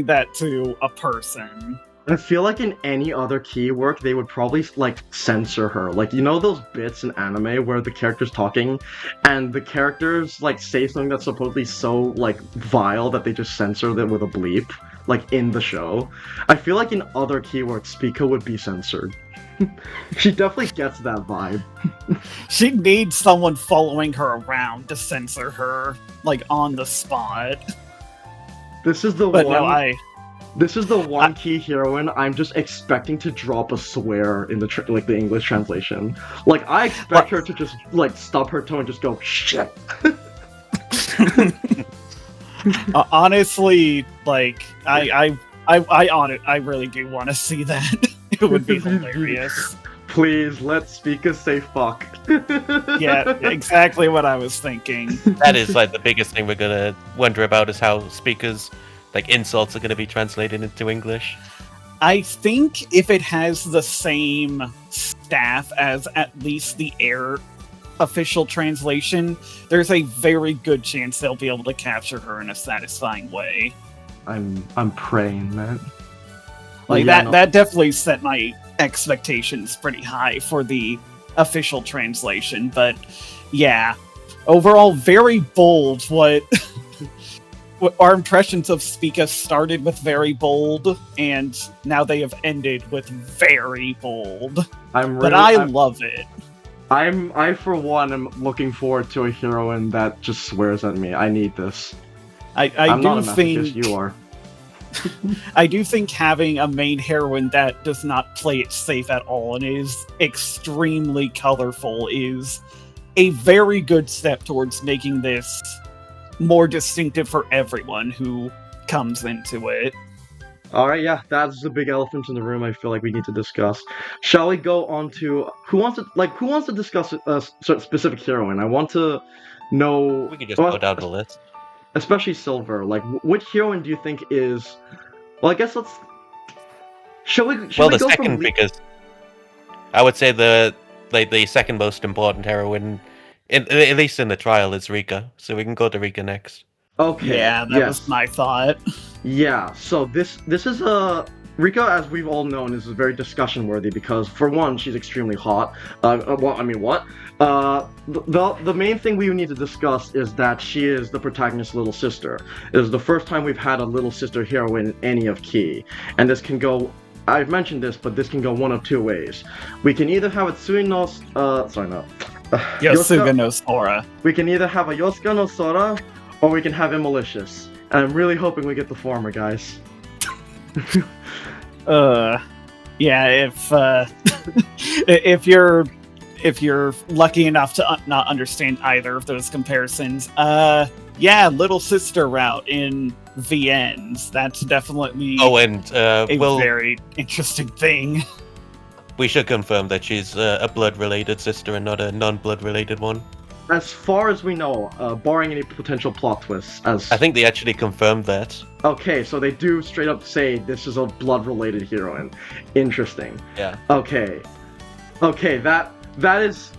that to a person. I feel like in any other key work, they would probably like censor her. Like, you know those bits in anime where the character's talking and the characters like say something that's supposedly so like vile that they just censor them with a bleep, like in the show. I feel like in other keywords, Spica would be censored. She definitely gets that vibe. She needs someone following her around to censor her, like, on the spot. This is the But one. no, This is the one key heroine I'm just expecting to drop a swear in the the English translation. Like, I expect her to just like stub her toe and just go shit. Honestly, like, I really do want to see that. It would be hilarious. Please, let speakers say fuck. Yeah, exactly what I was thinking. That is like the biggest thing we're gonna wonder about is how speakers, like insults, are gonna be translated into English. I think if it has the same staff as at least the air official translation, there's a very good chance they'll be able to capture her in a satisfying way. I'm praying, man. Like Yeah, that no. that definitely set my expectations pretty high for the official translation, but yeah. Overall very bold what our impressions of Spica started with very bold, and now they have ended with very bold. But I love it. I for one am looking forward to a heroine that just swears at me. I need this. I I'm not a do masochist, think you are. I do think having a main heroine that does not play it safe at all and is extremely colorful is a very good step towards making this more distinctive for everyone who comes into it. Alright, yeah, that's the big elephant in the room I feel like we need to discuss. Shall we go on to who wants to discuss a specific heroine? I want to know, We can just go down the list. especially Silver. Like, which heroine do you think is? Well, I guess let's. Shall we? Well, we the go second from biggest, I would say the second most important heroine, at least in the trial, is Rika. So we can go to Rika next. Okay. Yeah, that yes. was my thought. Yeah. So this is a. Rika, as we've all known, is very discussion worthy because, for one, she's extremely hot. Well, I mean, what? The main thing we need to discuss is that she is the protagonist's little sister. It is the first time we've had a little sister heroine in any of Key, and this can go. I've mentioned this, but this can go one of two ways. We can either have a Yosuga no Sora. We can either have a Yosuga no Sora, or we can have a malicious. And I'm really hoping we get the former, guys. Yeah, if you're lucky enough to not understand either of those comparisons, yeah, little sister route in VNs, that's definitely a very interesting thing. We should confirm that she's a blood-related sister and not a non-blood related one. As far as we know, barring any potential plot twists, I think they actually confirmed that. Okay, so they do straight up say this is a blood-related heroine. Interesting. Yeah. Okay, that is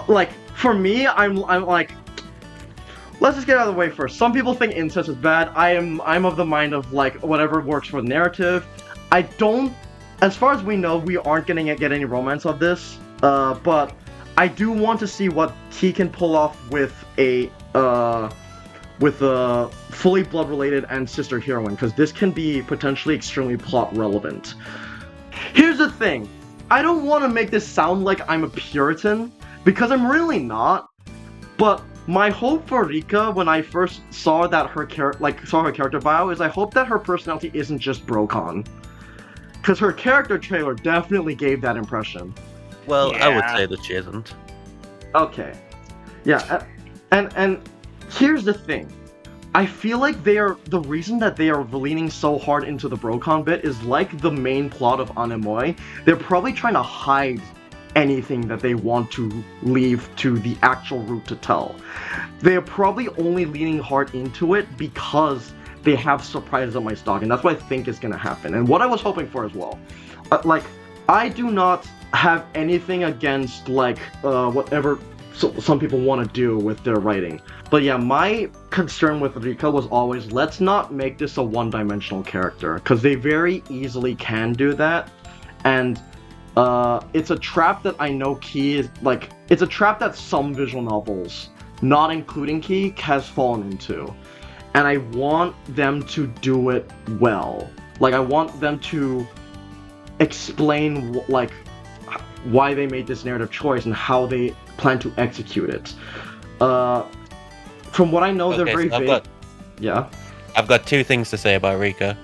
like for me. I'm like, let's just get out of the way first. Some people think incest is bad. I'm of the mind of like whatever works for the narrative. I don't. As far as we know, we aren't gonna get any romance of this. But I do want to see what he can pull off with a fully blood-related and sister heroine, because this can be potentially extremely plot relevant. Here's the thing. I don't want to make this sound like I'm a Puritan, because I'm really not. But my hope for Rika when I first saw that her character bio is I hope that her personality isn't just Brocon. Because her character trailer definitely gave that impression. Well, Yeah. I would say that she isn't. Okay. Yeah, and here's the thing. I feel like the reason that they are leaning so hard into the Brocon bit is like the main plot of Anemoi. They're probably trying to hide anything that they want to leave to the actual route to tell. They're probably only leaning hard into it because they have surprises on my stock, and that's what I think is going to happen, and what I was hoping for as well. Like, I do not have anything against, like, whatever some people want to do with their writing. But yeah, my concern with Rika was always, let's not make this a one-dimensional character, because they very easily can do that, and it's a trap that I know Key is, like, it's a trap that some visual novels, not including Key, has fallen into. And I want them to do it well. Like, I want them to explain, like, why they made this narrative choice and how they plan to execute it. From what I know, they're very vague. Yeah? I've got two things to say about Rika.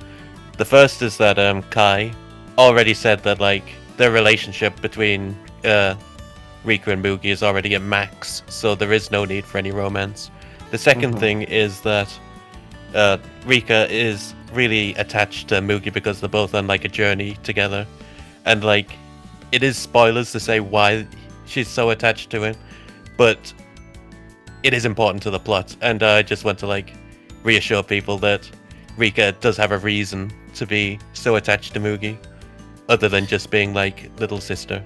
The first is that Kai already said that, like, the relationship between Rika and Mugi is already at max, so there is no need for any romance. The second thing is that Rika is really attached to Mugi because they're both on, like, a journey together. And, like, it is spoilers to say why she's so attached to him, but it is important to the plot, and I just want to like reassure people that Rika does have a reason to be so attached to Mugi, other than just being like little sister.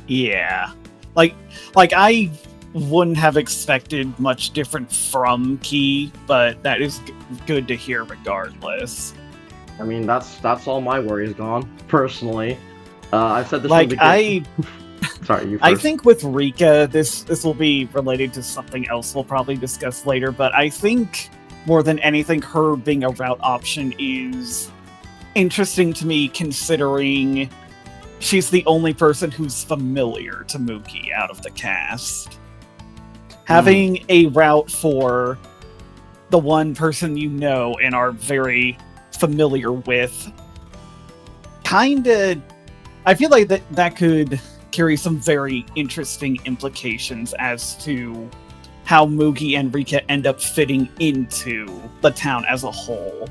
Yeah. Like I wouldn't have expected much different from Key, but that is good to hear regardless. I mean, that's all my worries gone, personally. I said this Like, from the beginning. Sorry, you first. I think with Rika, this will be related to something else we'll probably discuss later, but I think more than anything, her being a route option is interesting to me, considering she's the only person who's familiar to Mookie out of the cast. Having a route for the one person you know and are very familiar with, kinda, I feel like that could carry some very interesting implications as to how Moogie and Rika end up fitting into the town as a whole.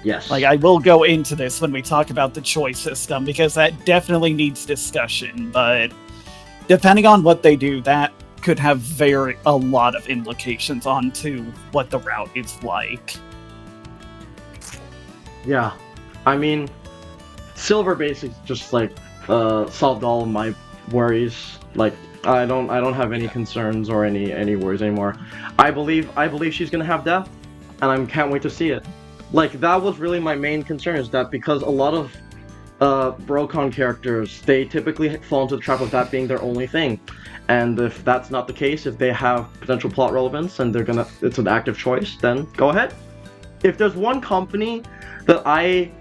Yes. Like, I will go into this when we talk about the choice system, because that definitely needs discussion, but depending on what they do, that could have a lot of implications onto what the route is like. Yeah. I mean, Silver basically just like solved all of my worries. Like, I don't have any concerns or any worries anymore. I believe she's gonna have death, and I can't wait to see it. Like, that was really my main concern, is that because a lot of Brocon characters, they typically fall into the trap of that being their only thing. And if that's not the case, if they have potential plot relevance and it's an active choice, then go ahead. If there's one company that I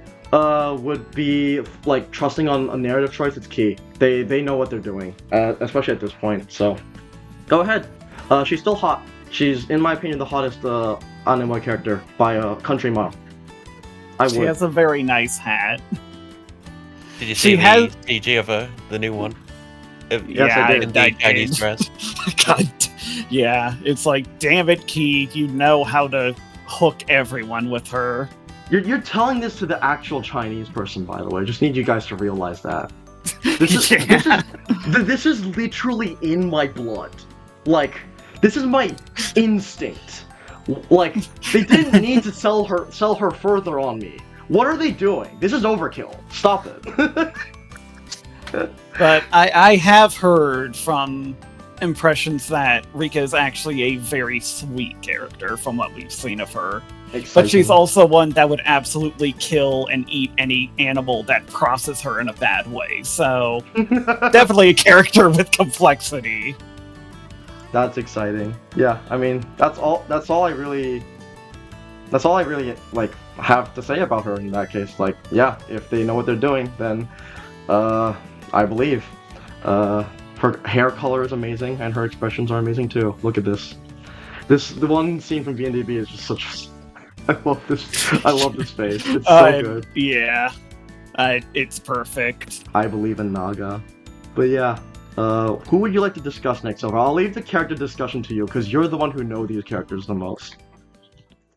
would be like trusting on a narrative choice, it's Key. They know what they're doing, especially at this point. So go ahead. She's still hot. She's, in my opinion, the hottest Anemoi character by a country mile. She has a very nice hat. Did you see the CG of her, the new one? Yes, I did. In the Chinese dress. God, yeah, it's like, damn it, Key, you know how to hook everyone with her. You're telling this to the actual Chinese person, by the way. I just need you guys to realize that. This is literally in my blood. Like, this is my instinct. Like, they didn't need to sell her further on me. What are they doing? This is overkill. Stop it. But I have heard from impressions that Rika is actually a very sweet character from what we've seen of her. Exciting. But she's also one that would absolutely kill and eat any animal that crosses her in a bad way. So definitely a character with complexity. That's exciting. Yeah, I mean, that's all I really like have to say about her in that case. Like, yeah, if they know what they're doing, then I believe. Her hair color is amazing, and her expressions are amazing too. Look at this. The one scene from VNDB is just such. I love this face. It's so good. Yeah, it's perfect. I believe in Naga. But yeah, who would you like to discuss next? So I'll leave the character discussion to you, because you're the one who knows these characters the most.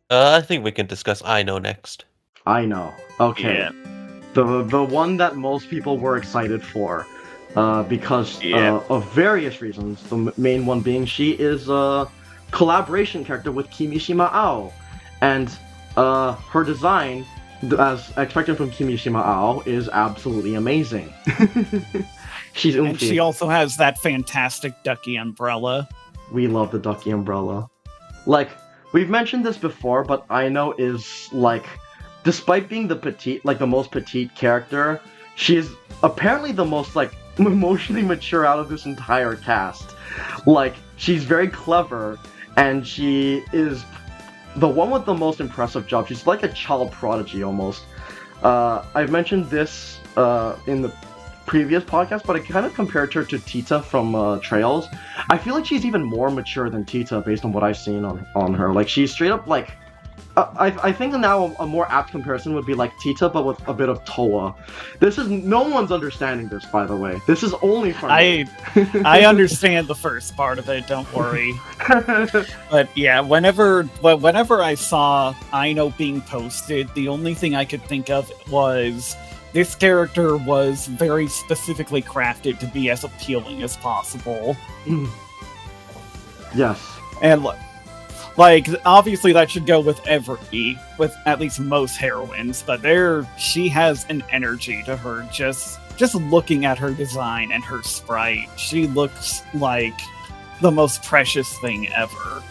I think we can discuss I Know next. I Know. Okay. Yeah. The one that most people were excited for, because of various reasons. The main one being she is a collaboration character with Kimishima Ao, and her design, as expected from Kimishima Ao, is absolutely amazing. She's oomphy. And she also has that fantastic ducky umbrella. We love the ducky umbrella. Like, we've mentioned this before, but I Know is like, despite being the most petite character, she is apparently the most like emotionally mature out of this entire cast. Like, she's very clever, and she is the one with the most impressive job. She's like a child prodigy almost. I've mentioned this in the previous podcast, but I kind of compared her to Tita from Trails. I feel like she's even more mature than Tita based on what I've seen on her. Like, she's straight up like, I think now a more apt comparison would be like Tita, but with a bit of Toa. No one's understanding this, by the way. This is only for me. I understand the first part of it, don't worry. But yeah, whenever I saw I Know being posted, the only thing I could think of was this character was very specifically crafted to be as appealing as possible. Yes. And like, obviously that should go with with at least most heroines, but she has an energy to her just looking at her design and her sprite. She looks like the most precious thing ever.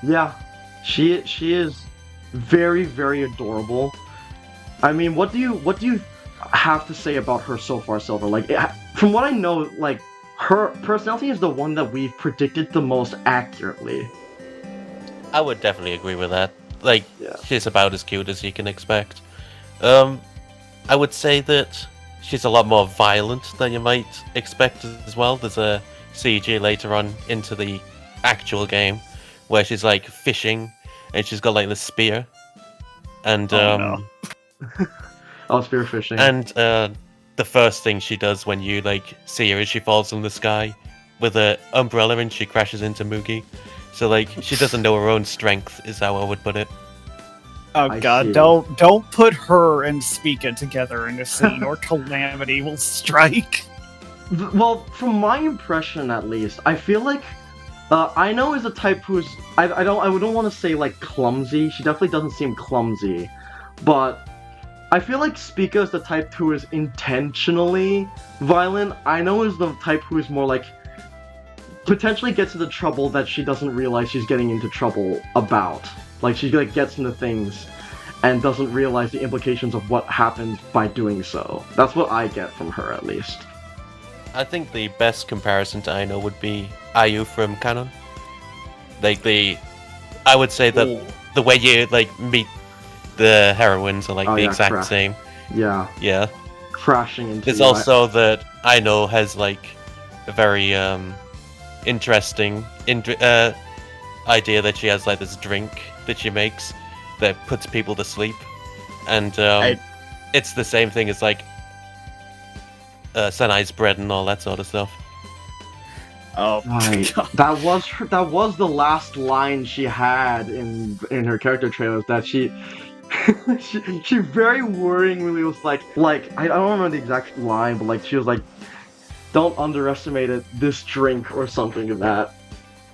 Yeah. She is very, very adorable. I mean, what do you have to say about her so far, Silver? Like, from what I know, like, her personality is the one that we've predicted the most accurately. I would definitely agree with that. Like, Yeah. she's about as cute as you can expect. I would say that she's a lot more violent than you might expect as well. There's a CG later on into the actual game where she's like fishing and she's got like the spear. And no. Oh, spearfishing. And the first thing she does when you like see her is she falls from the sky with an umbrella and she crashes into Mugi. So like she doesn't know her own strength is how I would put it. Oh I god, see. don't put her and Spica together in a scene or calamity will strike. Well, from my impression at least, I feel like Aino is a type who's I don't want to say like clumsy. She definitely doesn't seem clumsy, but I feel like Spica is the type who is intentionally violent. Aino is the type who is more like potentially gets into trouble that she doesn't realize she's getting into trouble about. Like she like gets into things and doesn't realize the implications of what happens by doing so. That's what I get from her at least. I think the best comparison to Aino would be Ayu from Canon. Like I would say that the way you like meet the heroines are like the exact same. Yeah. Yeah. Crashing into. There's also that Aino has like a very interesting idea that she has like this drink that she makes that puts people to sleep, and it's the same thing as like Sanai's bread and all that sort of stuff. Oh, right. That was the last line she had in her character trailers that she she very worryingly was like I don't remember the exact line, but like she was like, "Don't underestimate this drink" or something of that.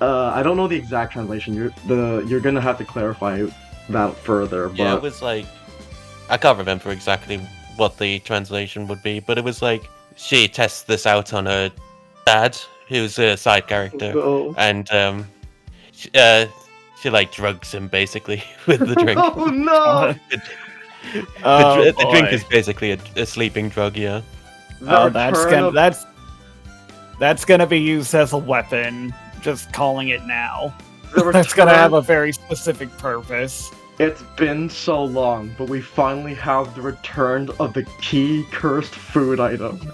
I don't know the exact translation. You're gonna have to clarify that further. But... Yeah, it was like I can't remember exactly what the translation would be, but it was like she tests this out on her dad, who's a side character, and she like drugs him basically with the drink. Oh no! The drink is basically a sleeping drug, yeah. That's gonna be used as a weapon. Just calling it now. That's gonna have a very specific purpose. It's been so long, but we finally have the return of the key cursed food item.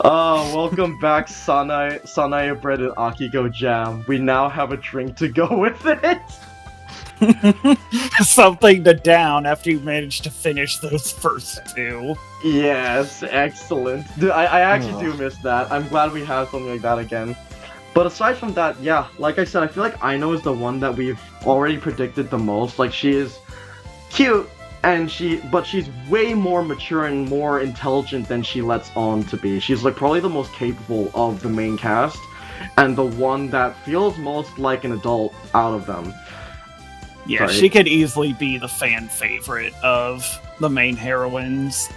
Welcome back, Sanai bread and Akiko jam. We now have a drink to go with it. Something to down after you manage to finish those first two. Yes, excellent. Dude, I actually do miss that. I'm glad we have something like that again. But aside from that, yeah, like I said, I feel like Aino is the one that we've already predicted the most. Like, she is cute, but she's way more mature and more intelligent than she lets on to be. She's like probably the most capable of the main cast, and the one that feels most like an adult out of them. Yeah, she could easily be the fan favorite of the main heroines.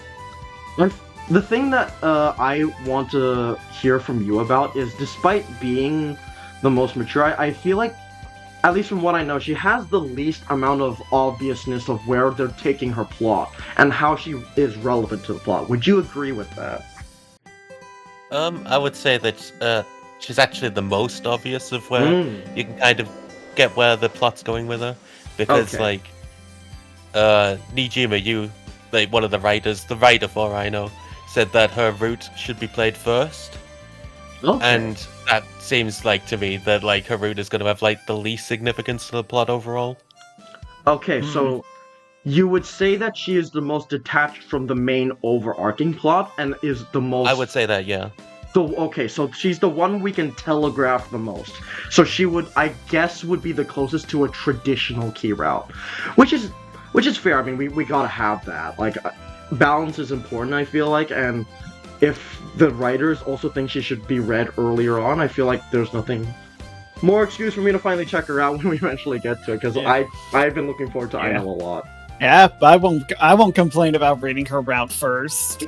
The thing that I want to hear from you about is, despite being the most mature, I feel like, at least from what I know, she has the least amount of obviousness of where they're taking her plot and how she is relevant to the plot. Would you agree with that? I would say that she's actually the most obvious of where you can kind of get where the plot's going with her, because like Nijima, like one of the writer for Aino, said that her route should be played first. And that seems like to me that like her route is going to have like the least significance to the plot overall. Okay, so you would say that she is the most detached from the main overarching plot and is the most... I would say that, yeah. So she's the one we can telegraph the most. So she would, I guess, would be the closest to a traditional key route. Which is which is fair. I mean, we gotta have that. Like, balance is important, I feel like, and if the writers also think she should be read earlier on, I feel like there's nothing more excuse for me to finally check her out when we eventually get to it, because Yeah. I've been looking forward to Yeah. I Know a lot. Yeah, I won't complain about reading her route first.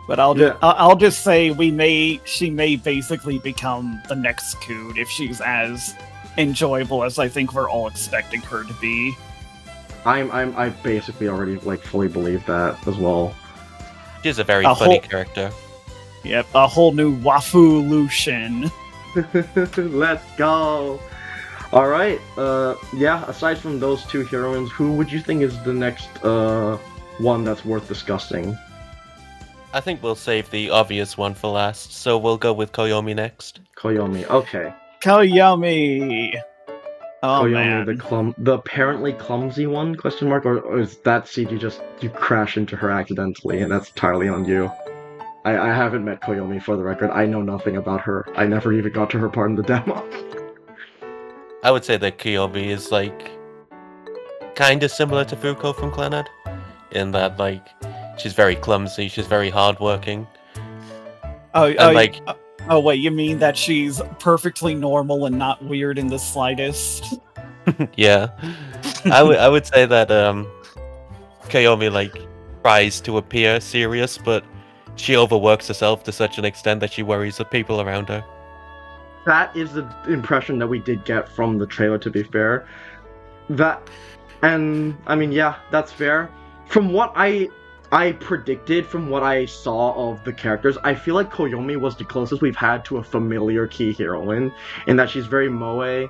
But I'll just say she may basically become the next Cood if she's as enjoyable as I think we're all expecting her to be. I basically already like fully believe that as well. She's a very A funny whole- character. Yep, a whole new Wafu-lution. Let's go. All right. Yeah. Aside from those two heroines, who would you think is the next one that's worth discussing? I think we'll save the obvious one for last, so we'll go with Koyomi next. Koyomi. Okay. Koyomi. Oh Koyomi, man. the apparently clumsy one? Question mark? Or is that CG just you crash into her accidentally, and that's entirely on you? I haven't met Koyomi, for the record. I know nothing about her. I never even got to her part in the demo. I would say that Koyomi is like kind of similar to Fuko from Clannad, in that like she's very clumsy, she's very hardworking. Oh wait, you mean that she's perfectly normal and not weird in the slightest? Yeah, I would say that Koyomi like tries to appear serious, but she overworks herself to such an extent that she worries the people around her. That is the impression that we did get from the trailer, to be fair. And I mean, yeah, that's fair. From what I predicted, from what I saw of the characters, I feel like Koyomi was the closest we've had to a familiar key heroine, in that she's very moe,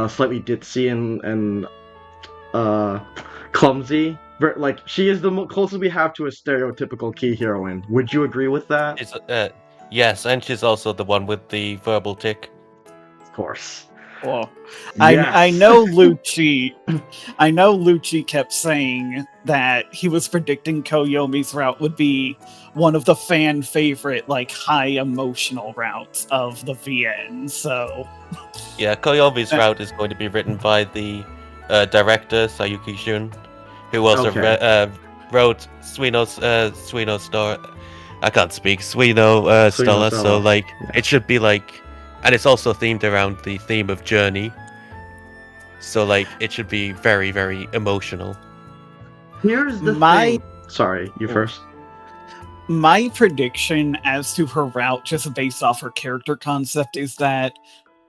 slightly ditzy and clumsy. Like, she is the closest we have to a stereotypical key heroine. Would you agree with that? It's, yes, and she's also the one with the verbal tick. Of course. Well, Yes. I know Lucci. I know Lucci kept saying that he was predicting Koyomi's route would be one of the fan favorite, like high emotional routes of the VN. So Yeah, Koyomi's route is going to be written by the director Sayuki Shun, who also Okay. wrote Suino Star. I can't speak Suino Stella, so Stella. like Yeah. it should be like, and it's also themed around the theme of journey. So like it should be very, very emotional. Here's the My- thing. Sorry, you first. my prediction as to her route, just based off her character concept, is that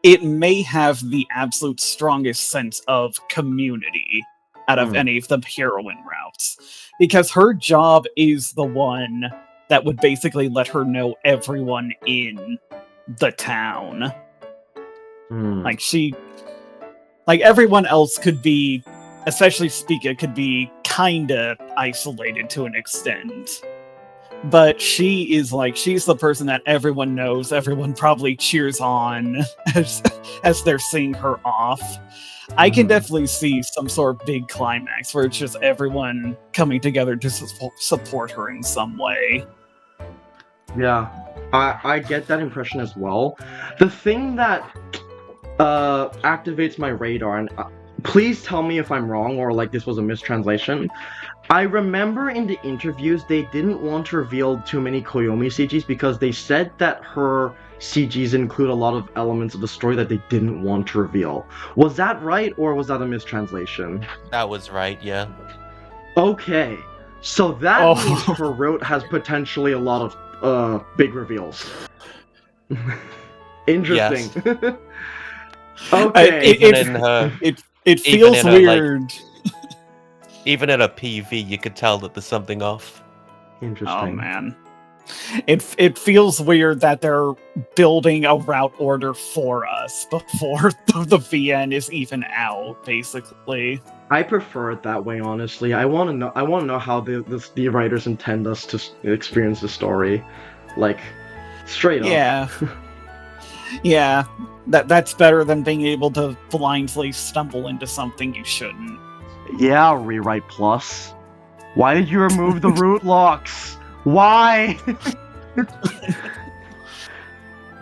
it may have the absolute strongest sense of community out of any of the heroine routes. Because her job is the one that would basically let her know everyone in the town. Like everyone else could be, especially Spica, could be kinda isolated to an extent. But she's the person that everyone knows, everyone probably cheers on as they're seeing her off. I can definitely see some sort of big climax where it's just everyone coming together to support her in some way. Yeah, I get that impression as well. The thing that activates my radar, and please tell me if I'm wrong or like this was a mistranslation. I remember in the interviews they didn't want to reveal too many Koyomi CGs because they said that her CGs include a lot of elements of the story that they didn't want to reveal. Was that right, or was that a mistranslation? That was right, yeah. Okay, so that Oh. means her route has potentially a lot of big reveals. Interesting. Okay. Even in her, It Even feels in a, like- weird. even in a PV, you could tell that there's something off. Interesting. Oh man. It feels weird that they're building a route order for us before the VN is even out, basically. I prefer it that way, honestly. I want to know how the writers intend us to experience the story, like straight up. Yeah. Yeah. That's better than being able to blindly stumble into something you shouldn't. Yeah, Rewrite Plus. Why did you remove the root locks? Why?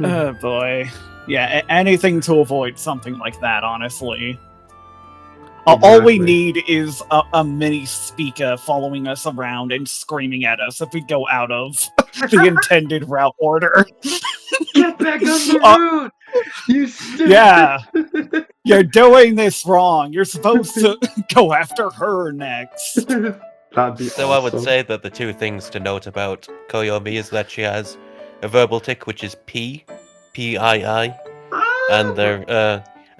Oh boy. Yeah, anything to avoid something like that, honestly. All we Exactly. need is a mini speaker following us around and screaming at us if we go out of the intended route order. Get back on the Uh, route, you stupid. yeah, you're doing this wrong. You're supposed to go after her next. That'd be So I would awesome. say that the two things to note about Koyomi is that she has a verbal tick, which is P, P-I-I,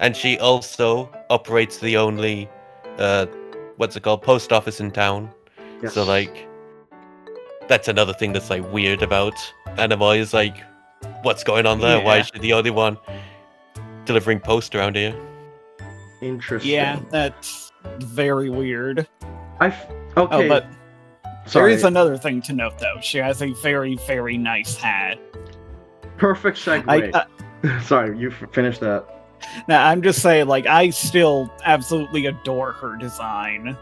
and she also operates the only, what's it called, post office in town. Yes. So like, that's another thing that's like weird about Anemoi is like, what's going on there? Why Yeah. is she the only one delivering post around here? Interesting. Yeah, that's very weird. Okay. Oh, but there Sorry. is another thing to note, though. She has a very, very nice hat. Perfect segue. Sorry, you finished that. Now, I'm just saying, like, I still absolutely adore her design.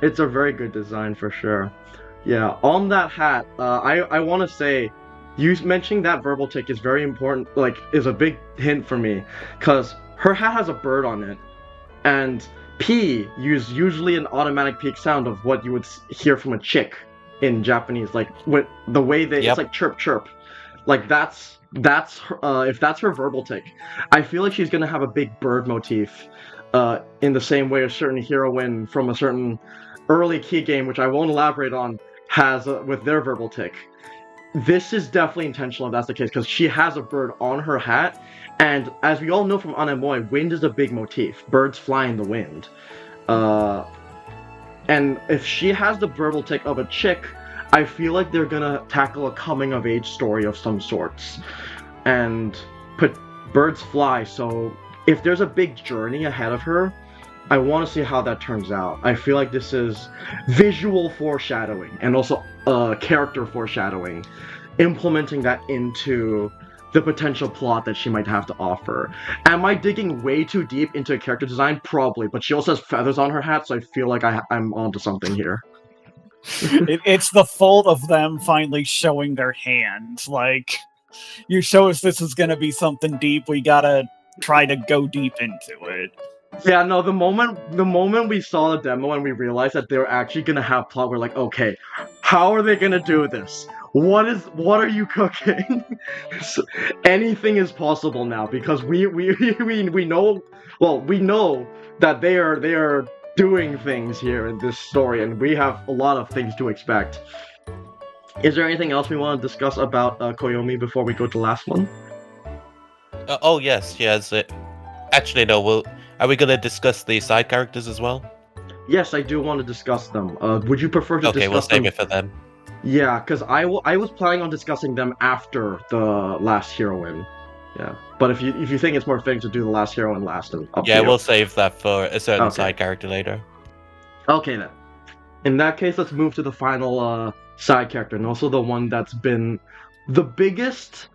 It's a very good design for sure. Yeah, on that hat, I want to say, you mentioning that verbal tick is very important, like, is a big hint for me, because her hat has a bird on it, and P use usually an automatic peak sound of what you would hear from a chick in Japanese, like, with the way they, Yep. it's like chirp chirp. Like, that's her, if that's her verbal tick, I feel like she's gonna have a big bird motif, in the same way a certain heroine from a certain early key game, which I won't elaborate on, has with their verbal tick. This is definitely intentional if that's the case, because she has a bird on her hat, and as we all know from Anemoi, wind is a big motif. Birds fly in the wind. And if she has the verbal tick of a chick, I feel like they're gonna tackle a coming-of-age story of some sorts. And put birds fly, so if there's a big journey ahead of her, I want to see how that turns out. I feel like this is visual foreshadowing and also character foreshadowing, implementing that into the potential plot that she might have to offer. Am I digging way too deep into character design? Probably, but she also has feathers on her hat, so I feel like I'm onto something here. It's the fault of them finally showing their hand. Like, you show us this is gonna be something deep, we gotta try to go deep into it. Yeah, no, the moment we saw the demo and we realized that they're actually gonna have plot, we're like, okay, how are they gonna do this? What are you cooking? So, anything is possible now because we know, well, we know that they are doing things here in this story, and we have a lot of things to expect. Is there anything else we want to discuss about Koyomi before we go to the last one? Oh yes, she has it. Actually, no. Are we gonna discuss the side characters as well? Yes, I do want to discuss them. Would you prefer to Okay, discuss we'll save them? it for them. Yeah, because I was planning on discussing them after the last heroine. Yeah, but if you think it's more fitting to do the last heroine last, then up Yeah, to you. we'll save that for a certain Okay. side character later. Okay then. In that case, let's move to the final side character, and also the one that's been the biggest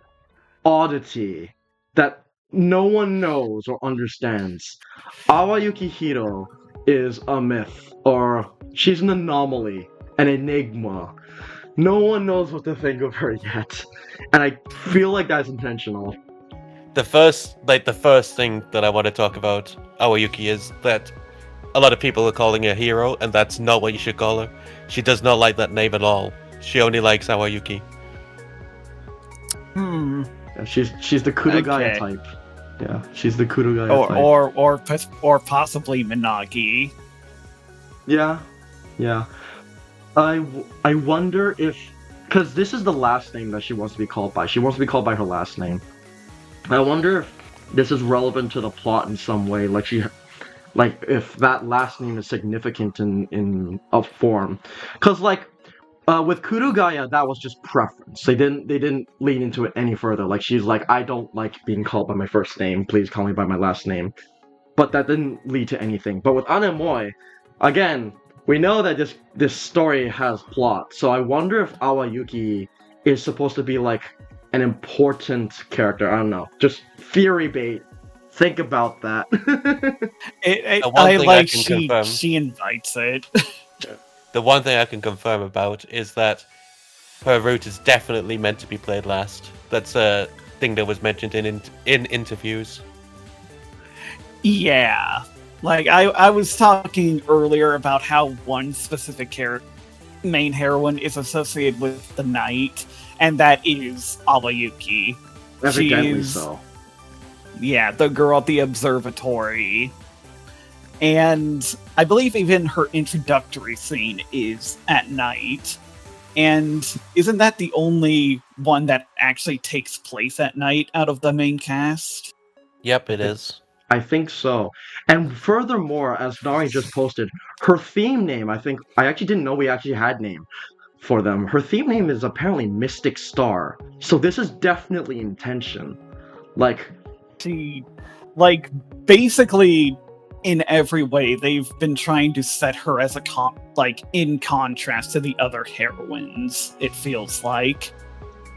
oddity that no one knows or understands. Awa Yukihiro is a myth, or she's an anomaly, an enigma. No one knows what to think of her yet, and I feel like that's intentional. The first thing that I want to talk about Awayuki is that a lot of people are calling her hero, and that's not what you should call her. She does not like that name at all. She only likes Awayuki. Yeah, she's the Kurogaya Okay. type. Yeah, she's the Kurogaya type. Or possibly Minagi. Yeah. I wonder if, because this is the last name that she wants to be called by. She wants to be called by her last name. I wonder if this is relevant to the plot in some way. Like if that last name is significant in a form. Because with Kurugaya, that was just preference. They didn't lean into it any further. Like she's like, I don't like being called by my first name. Please call me by my last name. But that didn't lead to anything. But with Anemoi, again, we know that this story has plot. So I wonder if Awayuki is supposed to be like an important character. I don't know. Just theory bait. Think about that. I like confirm. she invites it. The one thing I can confirm about is that her route is definitely meant to be played last. That's a thing that was mentioned in interviews. Yeah. Like I was talking earlier about how one specific main heroine is associated with the night, and that is Abayuki. Evidently She's so. the girl at the observatory. And I believe even her introductory scene is at night. And isn't that the only one that actually takes place at night out of the main cast? Yep, it I is. I think so. And furthermore, as Nari just posted, her theme name, I actually didn't know we actually had name for them. Her theme name is apparently Mystic Star. So this is definitely intention. Like, She, like, basically in every way, they've been trying to set her as in contrast to the other heroines, it feels like.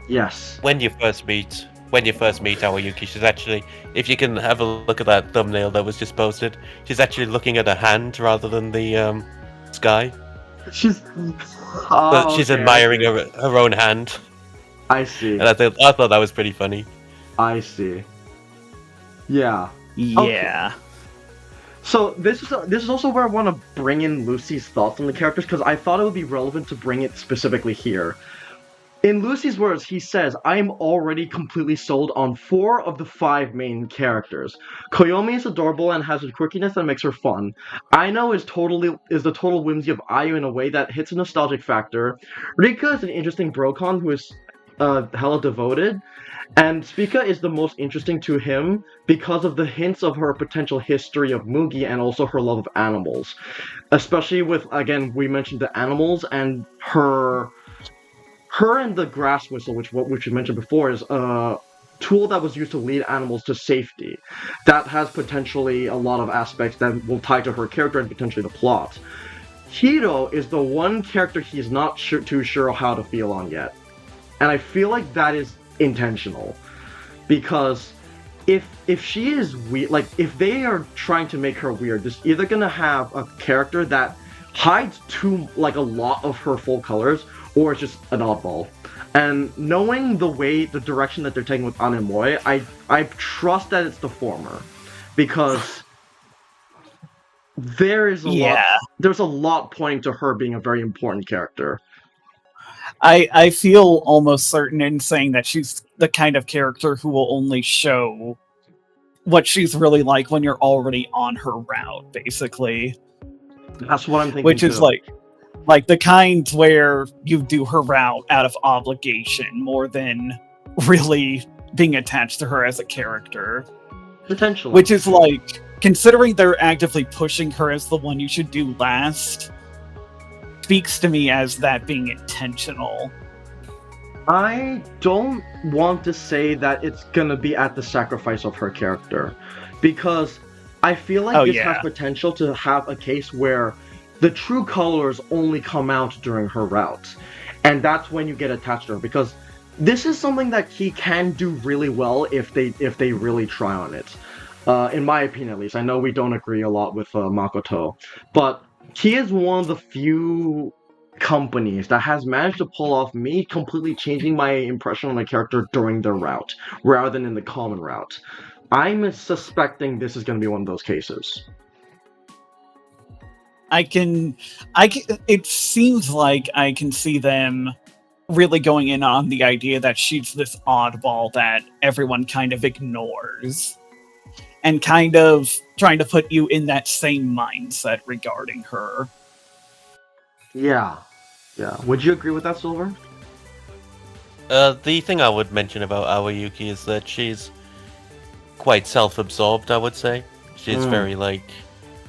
yes. When you first meet Aoyuki, she's actually, if you can have a look at that thumbnail that was just posted, she's actually looking at her hand rather than the sky. She's But she's okay, admiring her own hand, I see. and I thought that was pretty funny. I see. Yeah. Yeah. So this is also where I want to bring in Lucy's thoughts on the characters, because I thought it would be relevant to bring it specifically here. In Lucy's words, he says, "I am already completely sold on 4 of the 5 main characters. Koyomi is adorable and has a quirkiness that makes her fun. Aino is the total whimsy of Ayu in a way that hits a nostalgic factor. Rika is an interesting brocon who is hella devoted. And Spica is the most interesting to him because of the hints of her potential history of Mugi and also her love of animals. Especially with, again, we mentioned the animals and her and the grass whistle, which we mentioned before, is a tool that was used to lead animals to safety. That has potentially a lot of aspects that will tie to her character and potentially the plot. Hiro is the one character he's not too sure how to feel on yet. And I feel like that is intentional. Because if she is weird, like, if they are trying to make her weird, there's either gonna have a character that hides a lot of her full colors, or it's just an oddball. And knowing the direction that they're taking with Anemoi, I trust that it's the former, because there's a lot pointing to her being a very important character. I feel almost certain in saying that she's the kind of character who will only show what she's really like when you're already on her route, basically. That's what I'm thinking. Which is too. like the kind where you do her route out of obligation more than really being attached to her as a character. Potentially. Which is like, considering they're actively pushing her as the one you should do last, speaks to me as that being intentional. I don't want to say that it's gonna be at the sacrifice of her character, because I feel like this has potential to have a case where the true colors only come out during her route, and that's when you get attached to her, because this is something that he can do really well if they really try on it. In my opinion, at least. I know we don't agree a lot with Makoto, but he is one of the few companies that has managed to pull off me completely changing my impression on a character during their route, rather than in the common route. I'm suspecting this is going to be one of those cases. It seems like I can see them really going in on the idea that she's this oddball that everyone kind of ignores, and kind of trying to put you in that same mindset regarding her. Yeah. Would you agree with that, Silver? The thing I would mention about Aoyuki is that she's quite self-absorbed, I would say. She's very,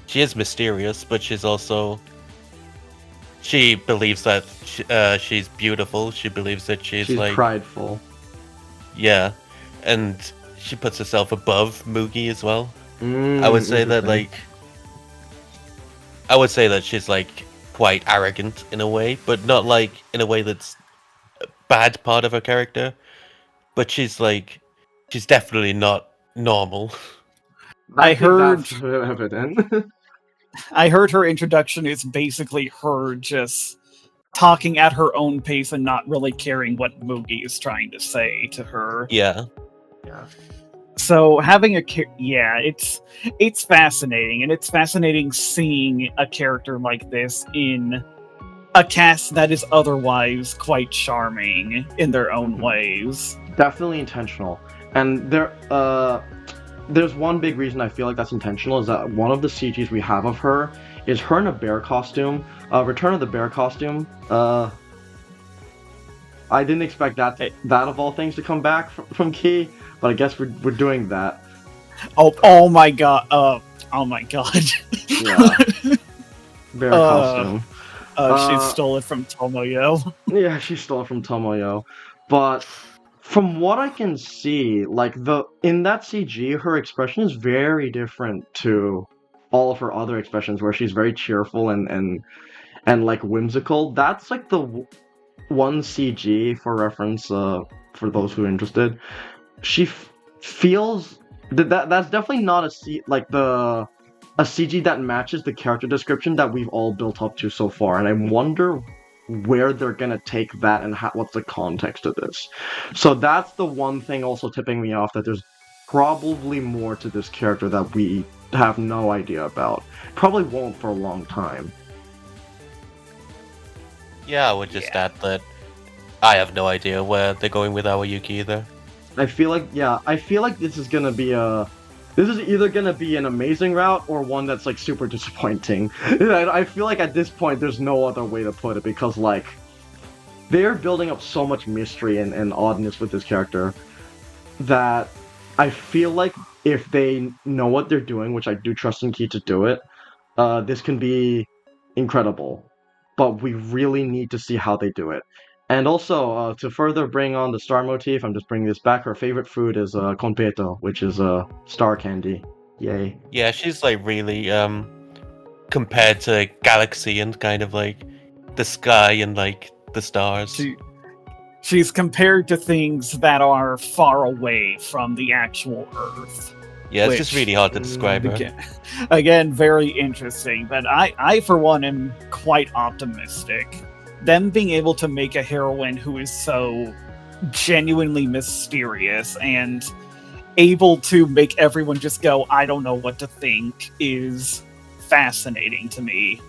she is mysterious, but she believes that she's beautiful. She believes that she's prideful. Yeah, and she puts herself above Mugi as well. I would say that she's quite arrogant in a way, but not in a way that's a bad part of her character. But she's definitely not normal. I heard that's evident. I heard her introduction is basically her just talking at her own pace and not really caring what Mugi is trying to say to her. Yeah. So having it's fascinating, and it's fascinating seeing a character like this in a cast that is otherwise quite charming in their own ways. Definitely intentional. And there's one big reason I feel like that's intentional is that one of the CGs we have of her is her in a bear costume. Return of the Bear costume. I didn't expect that of all things to come back from Key, but I guess we're doing that. Oh my god! Oh my god! Yeah, bear costume. She stole it from Tomoyo. Yeah, she stole it from Tomoyo, but from what I can see, like in that CG, her expression is very different to all of her other expressions, where she's very cheerful and like whimsical. That's like the one CG for reference, for those who are interested. She feels that's definitely not a CG that matches the character description that we've all built up to so far, and I wonder where they're gonna take that and what's the context of this. So that's the one thing also tipping me off that there's probably more to this character that we have no idea about. Probably won't for a long time. Yeah, I would just add that I have no idea where they're going with our Yuki either. I feel like this is gonna be this is either gonna be an amazing route or one that's like super disappointing. I feel like at this point there's no other way to put it, because like they're building up so much mystery and oddness with this character that I feel like if they know what they're doing, which I do trust in Key to do it, this can be incredible. But we really need to see how they do it. And also, to further bring on the star motif, I'm just bringing this back. Her favorite food is conpeto, which is star candy. Yay. Yeah, she's like really compared to galaxy and kind of like the sky and like the stars. She's compared to things that are far away from the actual Earth. Yeah, it's just really hard to describe her. Again, very interesting. But I, for one, am quite optimistic. Them being able to make a heroine who is so genuinely mysterious and able to make everyone just go, I don't know what to think, is fascinating to me.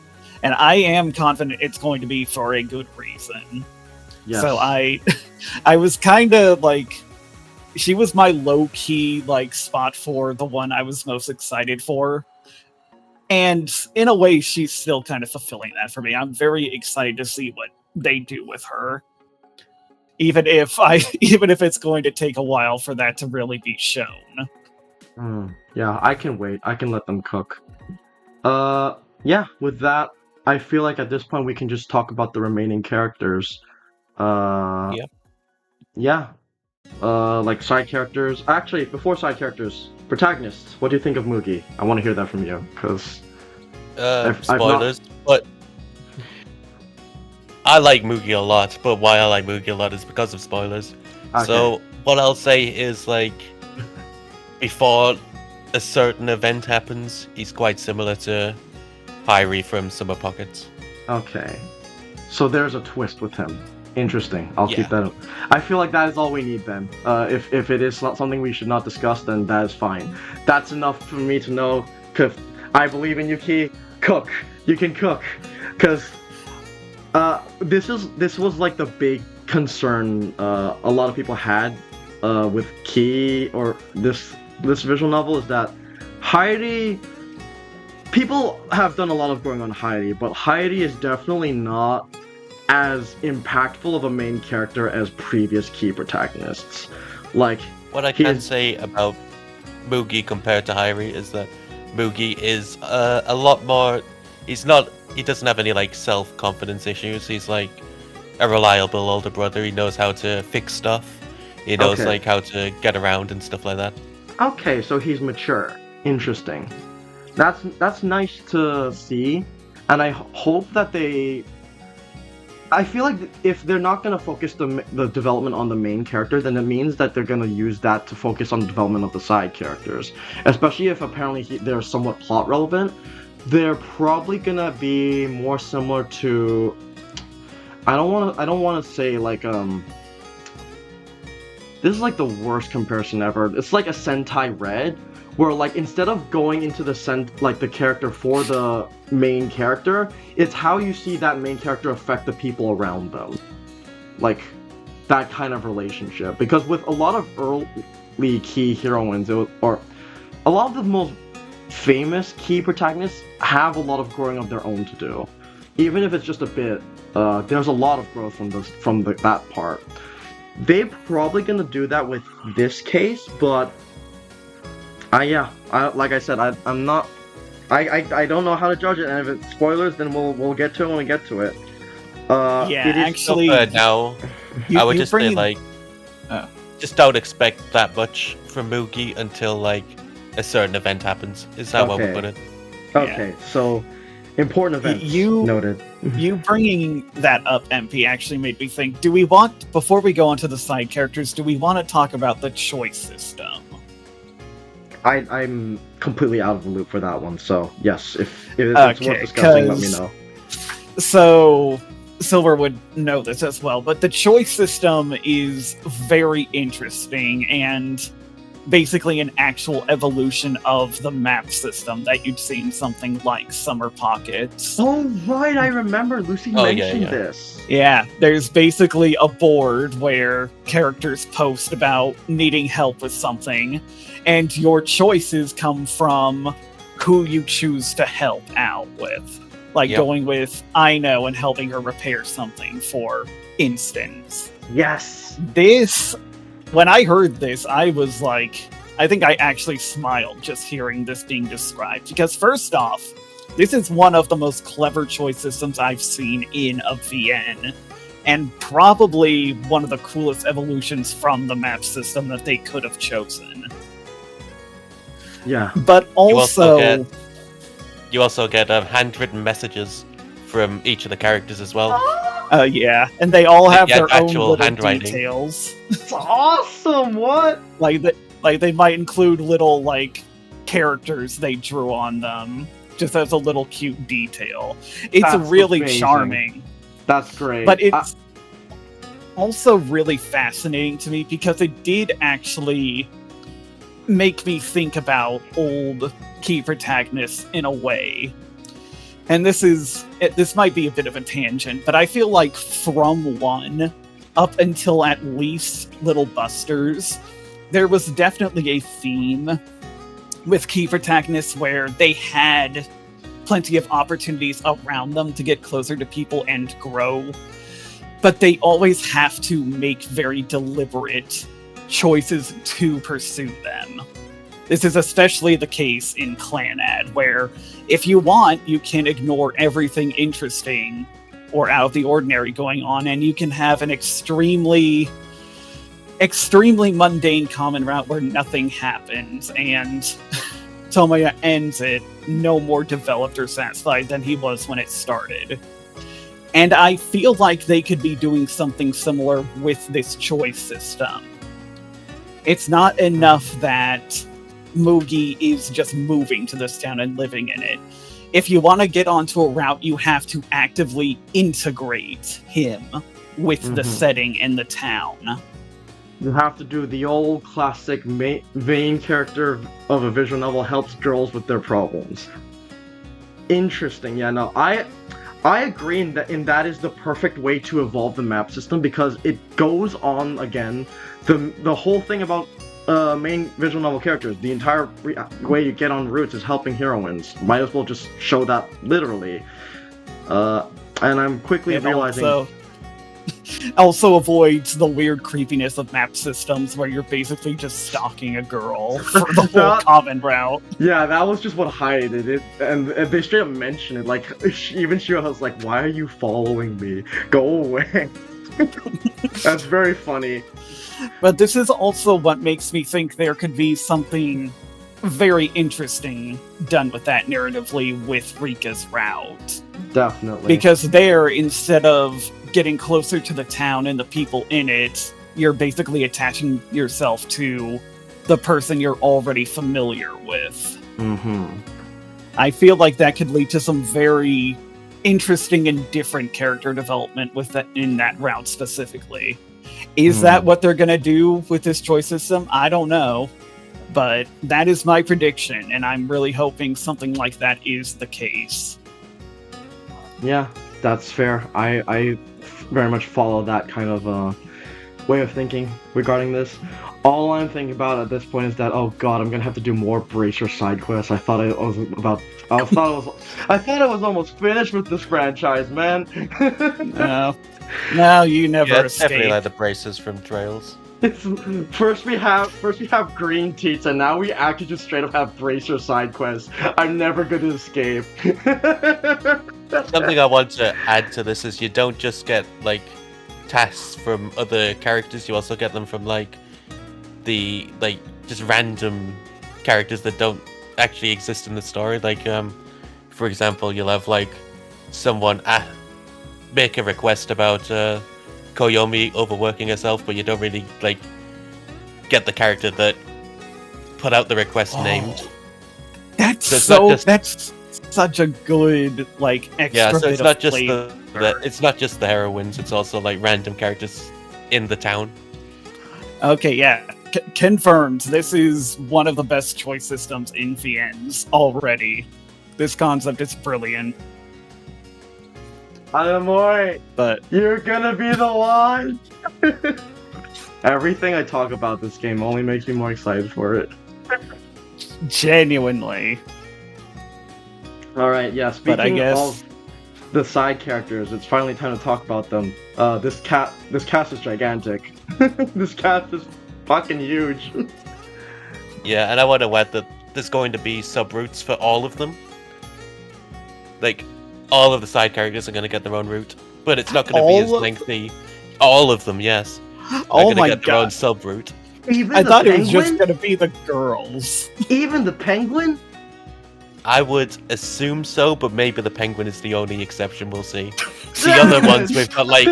And I am confident it's going to be for a good reason. Yes. So I was kind of like, she was my low-key like spot for the one I was most excited for. And in a way, she's still kind of fulfilling that for me. I'm very excited to see what they do with her. Even if it's going to take a while for that to really be shown. Yeah, I can wait. I can let them cook. Yeah, with that, I feel like at this point we can just talk about the remaining characters. Yeah. Like side characters. Actually, before side characters, protagonists. What do you think of Mugi? I want to hear that from you, because spoilers, but I like Mugi a lot. But why I like Mugi a lot is because of spoilers. Okay. So what I'll say is like, before a certain event happens, he's quite similar to Pyrie from Summer Pockets. Okay. So there's a twist with him. Interesting. I'll keep that up. I feel like that is all we need then. If it is not something we should not discuss, then that is fine. That's enough for me to know, because I believe in Yuki. Cook. You can cook. Because this was like the big concern a lot of people had with Key or this visual novel, is that Heidi... People have done a lot of going on Heidi, but Heidi is definitely not as impactful of a main character as previous Key protagonists. Like, what I can say about Mugi compared to Hyrie is that Mugi is a lot more. He doesn't have any like self-confidence issues. He's like a reliable older brother. He knows how to fix stuff. He knows like how to get around and stuff like that. Okay, so he's mature. Interesting. That's nice to see, and I hope that they. I feel like if they're not going to focus the development on the main character, then it means that they're going to use that to focus on the development of the side characters. Especially if apparently they're somewhat plot relevant. They're probably going to be more similar to... I don't want to say like this is like the worst comparison ever. It's like a Sentai Red, where like instead of going into the character for the main character, it's how you see that main character affect the people around them, like that kind of relationship. Because with a lot of early key heroines, or a lot of the most famous key protagonists have a lot of growing of their own to do, even if it's just a bit. There's a lot of growth from that part. They're probably gonna do that with this case, but like I said, I'm not. I don't know how to judge it, and if it's spoilers, then we'll get to it when we get to it. Yeah, it is actually, now I would just say like, just don't expect that much from Mugi until like a certain event happens. Is that what we put it? Okay, so important events noted. You bringing that up, MP, actually made me think, do we want, before we go on to the side characters, do we want to talk about the choice system? I'm completely out of the loop for that one, so yes, if it's worth discussing, let me know. So, Silver would know this as well, but the choice system is very interesting and basically an actual evolution of the map system that you'd see in something like Summer Pockets. Oh, right, I remember Lucy mentioned this. Yeah, there's basically a board where characters post about needing help with something, and your choices come from who you choose to help out with. Like going with Aino and helping her repair something, for instance. Yes! When I heard this, I was like, I think I actually smiled just hearing this being described. Because first off, this is one of the most clever choice systems I've seen in a VN. And probably one of the coolest evolutions from the map system that they could have chosen. Yeah. But also... You also get handwritten messages from each of the characters as well. Yeah, and they all have their own little handwriting details. It's awesome. What? Like they might include little like characters they drew on them, just as a little cute detail. It's really charming. That's great. But it's also really fascinating to me because it did actually make me think about old key protagonists in a way. And this might be a bit of a tangent, but I feel like from 1 up until at least Little Busters, there was definitely a theme with key protagonists where they had plenty of opportunities around them to get closer to people and grow, but they always have to make very deliberate choices to pursue them. This is especially the case in Clanad, where if you want, you can ignore everything interesting or out of the ordinary going on, and you can have an extremely mundane common route where nothing happens, and Tomoya ends it no more developed or satisfied than he was when it started. And I feel like they could be doing something similar with this choice system. It's not enough that Mugi is just moving to this town and living in it. If you want to get onto a route, you have to actively integrate him with the setting and the town. You have to do the old classic main character of a visual novel helps girls with their problems. Interesting. Yeah, no, I agree in that is the perfect way to evolve the map system, because it goes on again. The whole thing about main visual novel characters, the entire way you get on routes is helping heroines. Might as well just show that literally. And I'm quickly realizing... Also avoids the weird creepiness of map systems where you're basically just stalking a girl for the whole common route. Yeah, that was just what highlighted it, and they straight up mention it. Like, even Shio was like, "Why are you following me? Go away." That's very funny. But this is also what makes me think there could be something very interesting done with that narratively with Rika's route. Definitely. Because there, instead of getting closer to the town and the people in it, you're basically attaching yourself to the person you're already familiar with. I feel like that could lead to some very interesting and different character development in that route specifically. Is that what they're going to do with this choice system? I don't know. But that is my prediction, and I'm really hoping something like that is the case. Yeah, that's fair. I very much follow that kind of way of thinking regarding this. All I'm thinking about at this point is that, oh god, I'm gonna have to do more Bracer side quests. I thought I was almost finished with this franchise, man. No, you never Yeah, it's definitely escape. like the braces from Trails. First we have green teats, and now we actually just straight up have Bracer side quests. I'm never gonna escape. Something I want to add to this is you don't just get like tasks from other characters, you also get them from like the just random characters that don't actually exist in the story. Like for example, you'll have like someone make a request about Koyomi overworking herself, but you don't really like get the character that put out the request named. That's So it's not that's such a good like extra Yeah, so bit it's not of just flavor. it's not just the heroines, it's also like random characters in the town. Okay, yeah. Confirmed. This is one of the best choice systems in VNs already. This concept is brilliant. Anemoi, But you're gonna be the one! Everything I talk about this game only makes me more excited for it. genuinely. Alright, yeah, But I speaking guess of the side characters, it's finally time to talk about them. This cast is gigantic. This cast is fucking huge. Yeah, and I want to add that there's going to be sub-routes for all of them. Like, all of the side characters are going to get their own route, but it's not going to be as All of lengthy. All of them, yes, are oh going to my get their own god. sub-route. Even I the thought it was penguin? just gonna be the girls. Even the penguin? I would assume so, but maybe the penguin is the only exception. We'll see. The other ones we've got like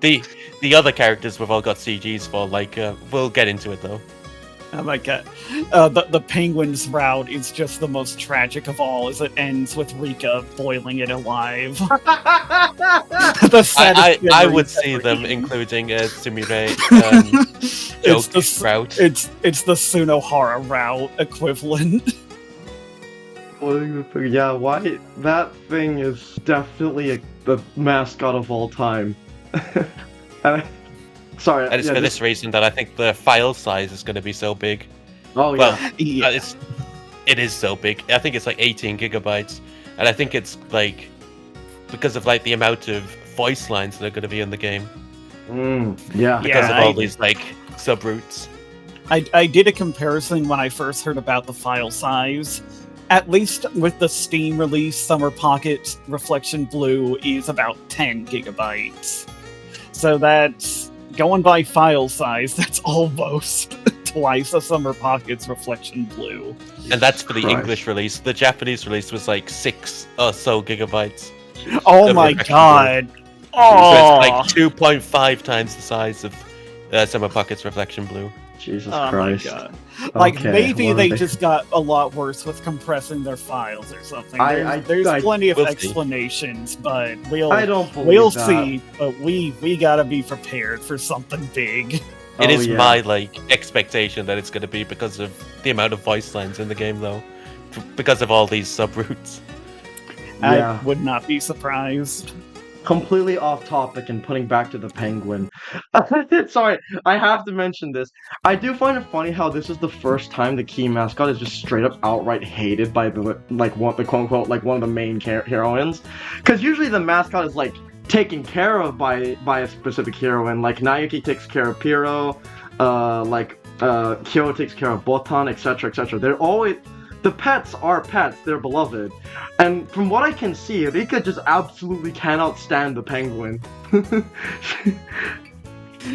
the other characters we've all got CGs for. Like we'll get into it though. Oh my god. The penguin's route is just the most tragic of all, as it ends with Rika boiling it alive. The saddest I memories would see ever them eaten. including Sumire It's joke the route. it's the Sunohara route equivalent. Yeah, why? That thing is definitely the mascot of all time. Sorry. And it's yeah, for this reason that I think the file size is going to be so big. Oh yeah. Well, Yeah. it is so big. I think it's like 18 gigabytes, and I think it's like because of like the amount of voice lines that are going to be in the game Yeah. because Yeah, of all I- these like sub-routes. I did a comparison when I first heard about the file size. At least with the Steam release, Summer Pocket Reflection Blue is about 10 gigabytes. So that's, going by file size, that's almost twice a Summer Pocket's Reflection Blue. And that's for the Christ. English release. The Japanese release was like 6 or so gigabytes. Oh Of my Reflection god! So Oh, it's like 2.5 times the size of Summer Pocket's Reflection Blue. Jesus oh my Christ. god. Like, Okay, maybe what they are they- just got a lot worse with compressing their files or something. I- There's I- plenty of we'll see. explanations, but I we'll don't believe we'll that. see. But we gotta be prepared for something big. It Oh, is yeah. my like expectation that it's going to be because of the amount of voice lines in the game, though, because of all these sub-routes. Yeah. I would not be surprised. Completely off topic and putting back to the penguin. Sorry, I have to mention this. I do find it funny how this is the first time the key mascot is just straight up outright hated by the quote unquote like one of the main heroines. Because usually the mascot is like taken care of by a specific heroine. Like Nayuki takes care of Piro, Kyo takes care of Botan, etc., etc. They're always the pets are pets. They're beloved. And from what I can see, Rika just absolutely cannot stand the penguin.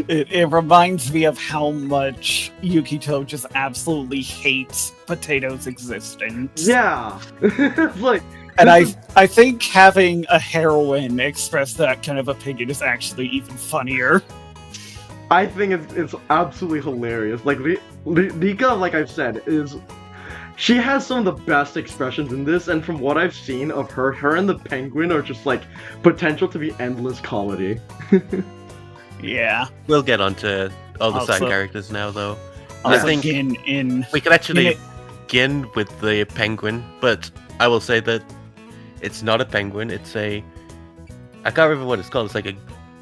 It reminds me of how much Yukito just absolutely hates Potato's existence. Yeah. It's like, And I think having a heroine express that kind of opinion is actually even funnier. I think it's absolutely hilarious. Like, Rika, like I've said, she has some of the best expressions in this, and from what I've seen of her and the penguin are just like potential to be endless comedy. Yeah. We'll get onto all the side Also- characters now, though. Also, I think in we could actually in begin with the penguin, but I will say that it's not a penguin. It's a... I can't remember what it's called. It's like a...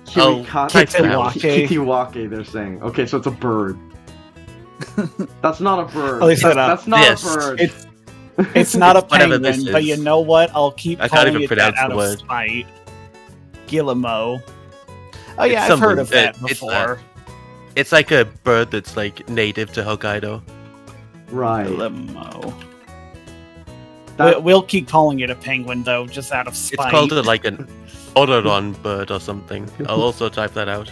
type it out. Kittiwake. Kittiwake, they're saying. Okay, so it's a bird. That's not a bird. Oh, they said, That's not this. a bird. It's not a Whatever this penguin, but you is. know what? I'll keep I can't calling even it that pronounce out the of word. spite. Guillemot. Oh yeah, It's I've heard something- of that it's before. It's like a bird that's like native to Hokkaido. Right. Guillemot. That- We'll keep calling it a penguin though, just out of spite. It's called like an Odoron bird or something. I'll also type that out.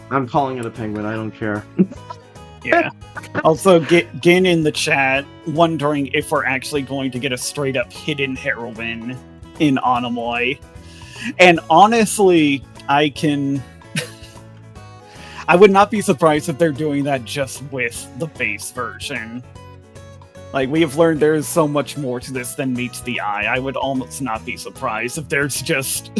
I'm calling it a penguin. I don't care. Yeah. Also, Gin in the chat wondering if we're actually going to get a straight up hidden heroine in Anemoi. And honestly, I would not be surprised if they're doing that just with the base version. Like, we have learned there is so much more to this than meets the eye. I would almost not be surprised if there's just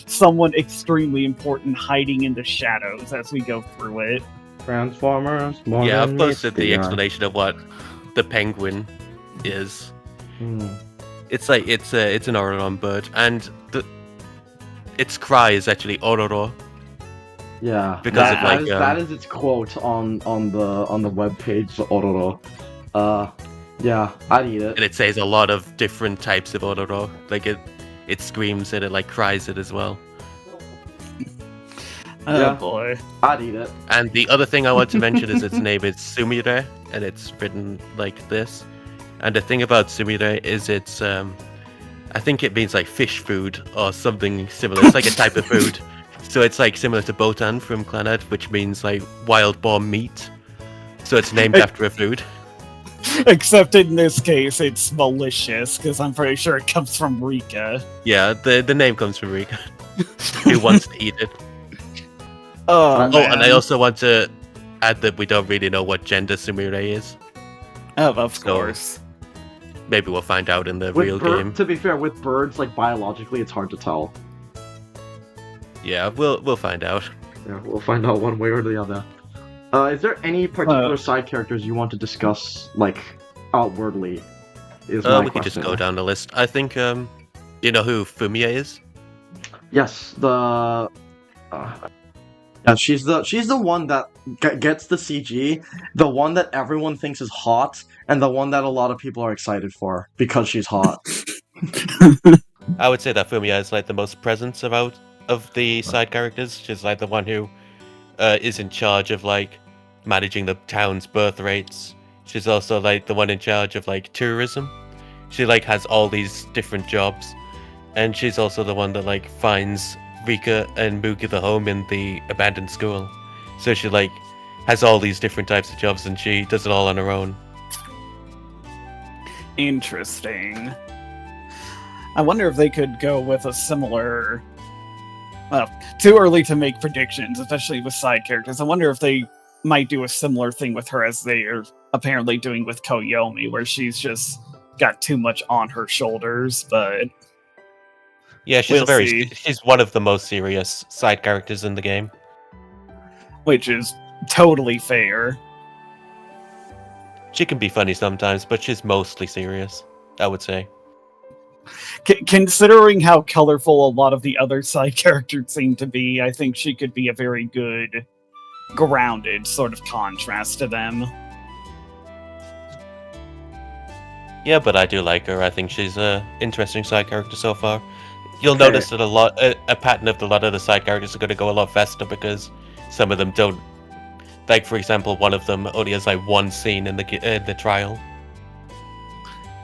someone extremely important hiding in the shadows as we go through it. Transformers. More Yeah, than I've posted meets the eye. explanation of what the penguin is. Hmm. It's like it's an Odoron bird, and its cry is actually Ororo. Yeah, Because of, like, that is its quote on the web page. Ororo. Yeah, I'd eat it. And it says a lot of different types of Ororo. Like it screams it, it like cries it as well. Oh Yeah. boy. I'd eat it. And the other thing I want to mention is its name is Sumire, and it's written like this. And the thing about Sumire is it's I think it means like fish food or something similar. It's like a type of food. So it's like similar to Botan from Clannad, which means like wild boar meat. So it's named after a food. Except in this case, it's malicious, because I'm pretty sure it comes from Rika. Yeah, the name comes from Rika, who wants to eat it. Oh, Oh, Oh, and I man. also want to add that we don't really know what gender Sumire is. Oh, of So- course. Maybe we'll find out in the real game. To be fair, with birds, like biologically, it's hard to tell. Yeah, we'll find out. Yeah, we'll find out one way or the other. Is there any particular side characters you want to discuss, like, outwardly? Is my We could just question. go down the list. I think you know who Fumiya is? Yes, yeah, she's the one that gets the CG, the one that everyone thinks is hot, and the one that a lot of people are excited for because she's hot. I would say that Fumiya is like the most present of the side characters. She's like the one who is in charge of like managing the town's birth rates. She's also like the one in charge of like tourism. She like has all these different jobs, and she's also the one that like finds Rika and Mugi the home in the abandoned school. So she like has all these different types of jobs, and she does it all on her own. Interesting. I wonder if they could go with a similar... Well, too early to make predictions, especially with side characters. I wonder if they might do a similar thing with her as they are apparently doing with Koyomi, where she's just got too much on her shoulders, but... Yeah, she's We'll see. she's one of the most serious side characters in the game. Which is totally fair. She can be funny sometimes, but she's mostly serious, I would say. Considering how colorful a lot of the other side characters seem to be, I think she could be a very good, grounded sort of contrast to them. Yeah, but I do like her. I think she's a interesting side character so far. You'll Okay. notice that a pattern of a lot of the side characters are going to go a lot faster because some of them don't. Like, for example, one of them only has like one scene in the trial.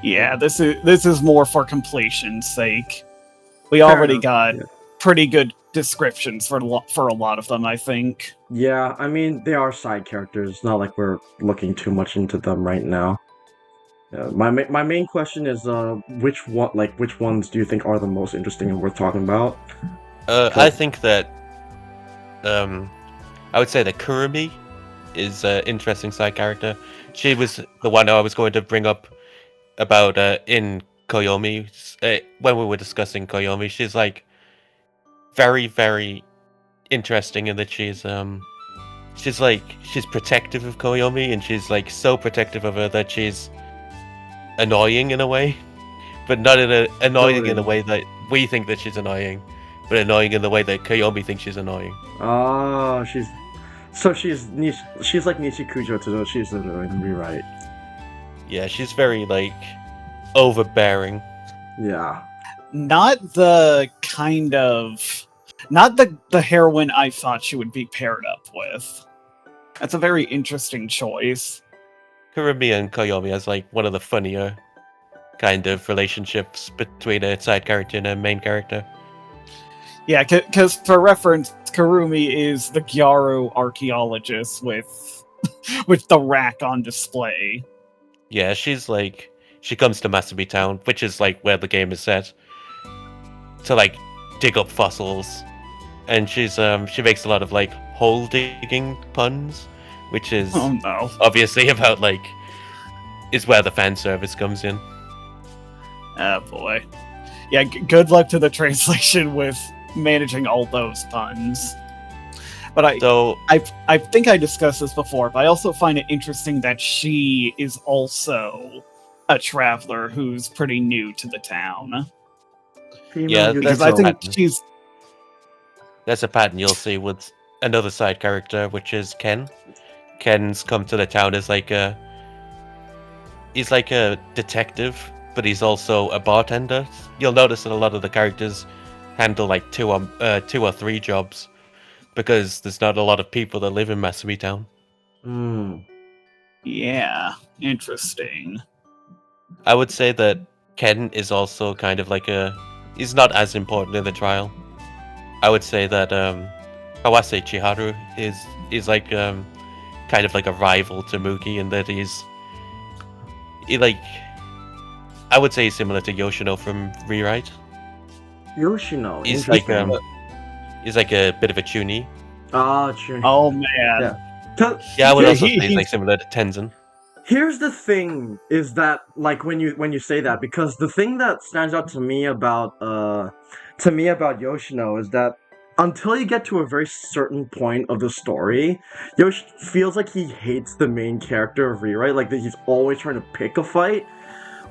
Yeah, this is more for completion's sake. We Fair already enough, got yeah. pretty good descriptions for a lot of them, I think. Yeah, I mean, they are side characters. It's not like we're looking too much into them right now. My main question is, which ones do you think are the most interesting and worth talking about? I think that I would say that Kurumi is an interesting side character. She was the one I was going to bring up about in Koyomi when we were discussing Koyomi. She's like very, very interesting in that she's protective of Koyomi, and she's like so protective of her that she's annoying in a way, but not in a annoying in a way that we think that she's annoying, but annoying in the way that Koyomi thinks she's annoying. Oh, she's like Nishikujo to those she's annoying. You're right. Yeah, she's very like overbearing. Yeah. Not the heroine I thought she would be paired up with. That's a very interesting choice. Kurumi and Koyomi has like one of the funnier kind of relationships between a side character and a main character. Yeah, because for reference, Kurumi is the Gyaru archaeologist with the rack on display. Yeah, she comes to Masumi Town, which is like where the game is set, to like dig up fossils, and she makes a lot of like hole digging puns, which is obviously about like is where the fan service comes in. Oh boy, yeah. Good luck to the translation with managing all those puns. But I think I discussed this before, but I also find it interesting that she is also a traveler who's pretty new to the town. Yeah, because I think that's a pattern you'll see with another side character, which is Ken. Ken's come to the town as he's like a detective, but he's also a bartender. You'll notice that a lot of the characters handle like two or three jobs, because there's not a lot of people that live in Masumi Town. Yeah, interesting. I would say that Ken is also kind of like he's not as important in the trial. I would say that Kawase Chiharu is like kind of like a rival to Mugi in that I would say he's similar to Yoshino from Rewrite. Yoshino. He's like a bit of a Chuny. Chuny. Oh man. Yeah, I would also say he's like similar to Tenzin. Here's the thing: is that like when you say that, because the thing that stands out to me about Yoshino is that until you get to a very certain point of the story, Yosh feels like he hates the main character of Rewrite, like that he's always trying to pick a fight.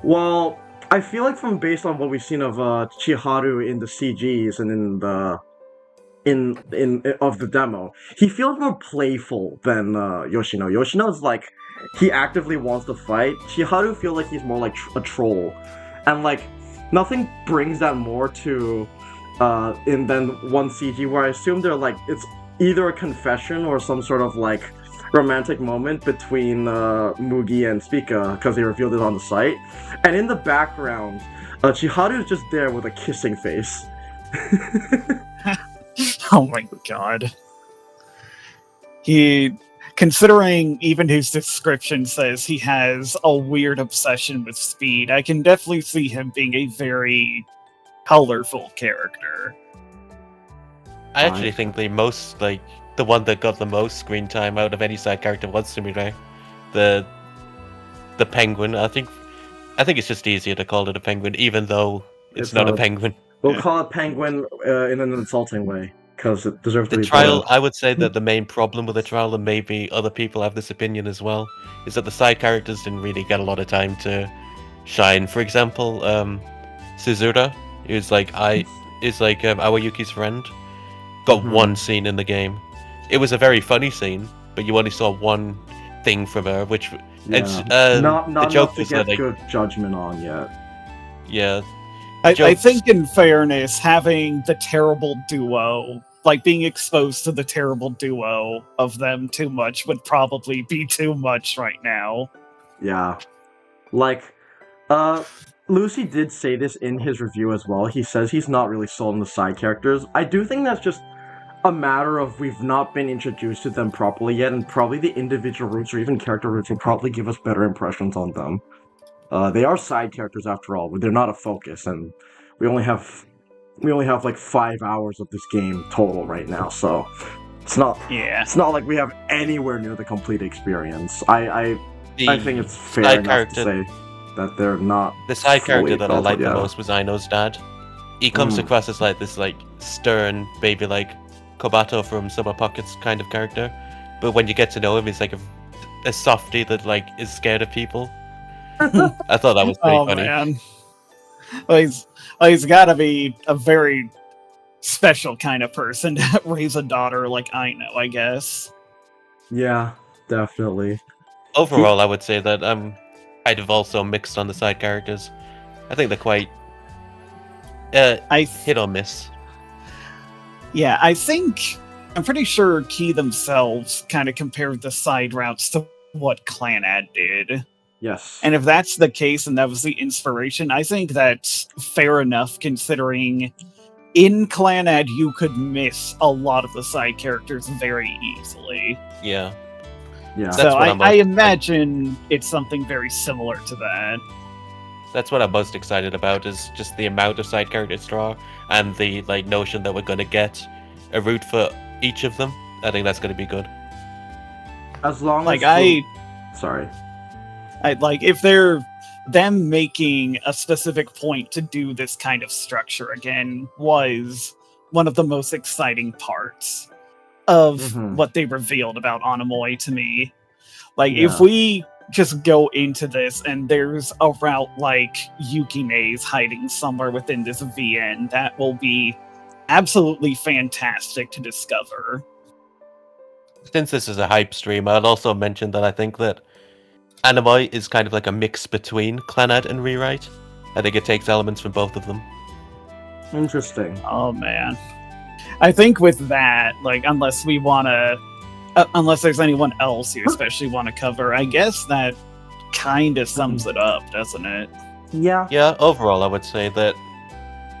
Well, I feel like based on what we've seen of Chiharu in the CGs and in the of the demo, he feels more playful than Yoshino. Yoshino's like he actively wants to fight. Chiharu feels like he's more like a troll, and like nothing brings that more to than one CG where I assume they're like it's either a confession or some sort of like romantic moment between Mugi and Spica, because they revealed it on the site, and in the background Chiharu is just there with a kissing face. Oh my god. Considering even his description says he has a weird obsession with speed, I can definitely see him being a very colorful character. I actually think the one that got the most screen time out of any side character was Sumire. The penguin. I think it's just easier to call it a penguin, even though it's not a penguin. We'll call it penguin in an insulting way, because it deserves to be. The trial, I would say that the main problem with the trial, and maybe other people have this opinion as well, is that the side characters didn't really get a lot of time to shine. For example, Suzura, who's like Awayuki's friend, got one scene in the game. It was a very funny scene, but you only saw one thing from her, which not the joke enough was to get that, like, good judgment on yet. Yeah. I think, in fairness, having the terrible duo, like being exposed to the terrible duo of them too much, would probably be too much right now. Yeah. Like, Lucy did say this in his review as well. He says he's not really sold on the side characters. I do think that's just a matter of we've not been introduced to them properly yet, and probably the individual roots or even character roots will probably give us better impressions on them. They are side characters after all, but they're not a focus, and we only have like 5 hours of this game total right now, so it's not like we have anywhere near the complete experience. I think it's fair enough to say that they're not. The side character that I liked the most was Aino's dad. He comes across as like this like stern, baby like Kobato from Summer Pockets kind of character, but when you get to know him, he's like a softie that like is scared of people. I thought that was pretty Oh funny. man, well, he's got to be a very special kind of person to raise a daughter like I know, I guess. Yeah, definitely. Overall, I would say that I'd have also mixed on the side characters. I think they're quite hit or miss. Yeah, I think I'm pretty sure Key themselves kind of compared the side routes to what Clanad did. Yes. And if that's the case and that was the inspiration, I think that's fair enough considering in Clanad you could miss a lot of the side characters very easily. Yeah. Yeah. That's So what I imagine it's something very similar to that. That's what I'm most excited about, is just the amount of side characters draw and the like notion that we're going to get a route for each of them. I think that's going to be good. As long Like as sorry. I like if they're them making a specific point to do this kind of structure again was one of the most exciting parts of what they revealed about Anemoi to me. Like if we just go into this and there's a route like Yukine's hiding somewhere within this VN, that will be absolutely fantastic to discover. Since this is a hype stream, I'd also mention that I think that Anemoi is kind of like a mix between Clanad and Rewrite. I think it takes elements from both of them. Interesting. Oh man. I think with that, like, unless we want to, unless there's anyone else you especially want to cover, I guess that kind of sums it up, doesn't it? Yeah. Yeah, overall, I would say that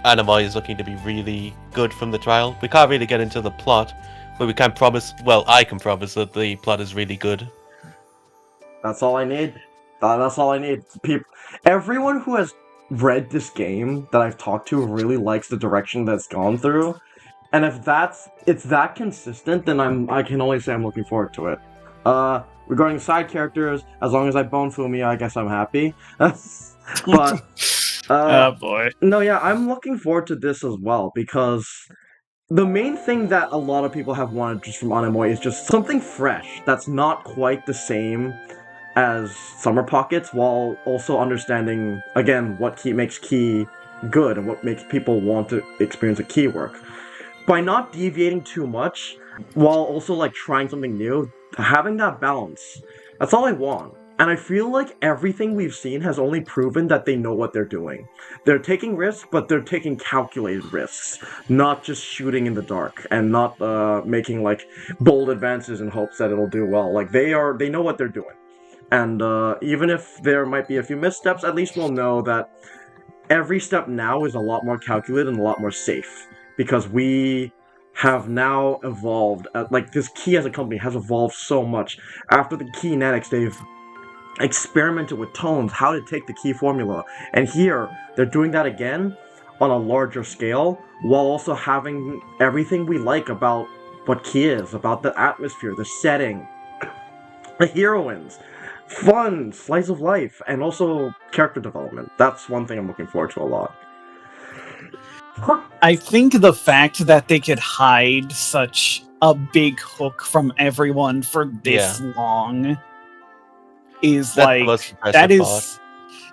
Anemoi is looking to be really good from the trial. We can't really get into the plot, but we can promise, well, I can promise that the plot is really good. That's all I need. That's all I need. Everyone who has read this game that I've talked to really likes the direction that's gone through. And if it's that consistent, then I can only say I'm looking forward to it. Regarding side characters, as long as I bone Fumi, I guess I'm happy. But oh boy. No, yeah, I'm looking forward to this as well because the main thing that a lot of people have wanted just from Anemoi is just something fresh that's not quite the same as Summer Pockets, while also understanding again what makes Key good and what makes people want to experience a Key work. By not deviating too much, while also like trying something new, having that balance, that's all I want. And I feel like everything we've seen has only proven that they know what they're doing. They're taking risks, but they're taking calculated risks, not just shooting in the dark and not making like bold advances in hopes that it'll do well. Like they know what they're doing. And even if there might be a few missteps, at least we'll know that every step now is a lot more calculated and a lot more safe. Because we have now evolved, like this Key as a company has evolved so much. After the Keynetics, they've experimented with tones, how to take the Key formula. And here, they're doing that again on a larger scale, while also having everything we like about what Key is, about the atmosphere, the setting, the heroines, fun, slice of life, and also character development. That's one thing I'm looking forward to a lot. I think the fact that they could hide such a big hook from everyone for this long is That's like that is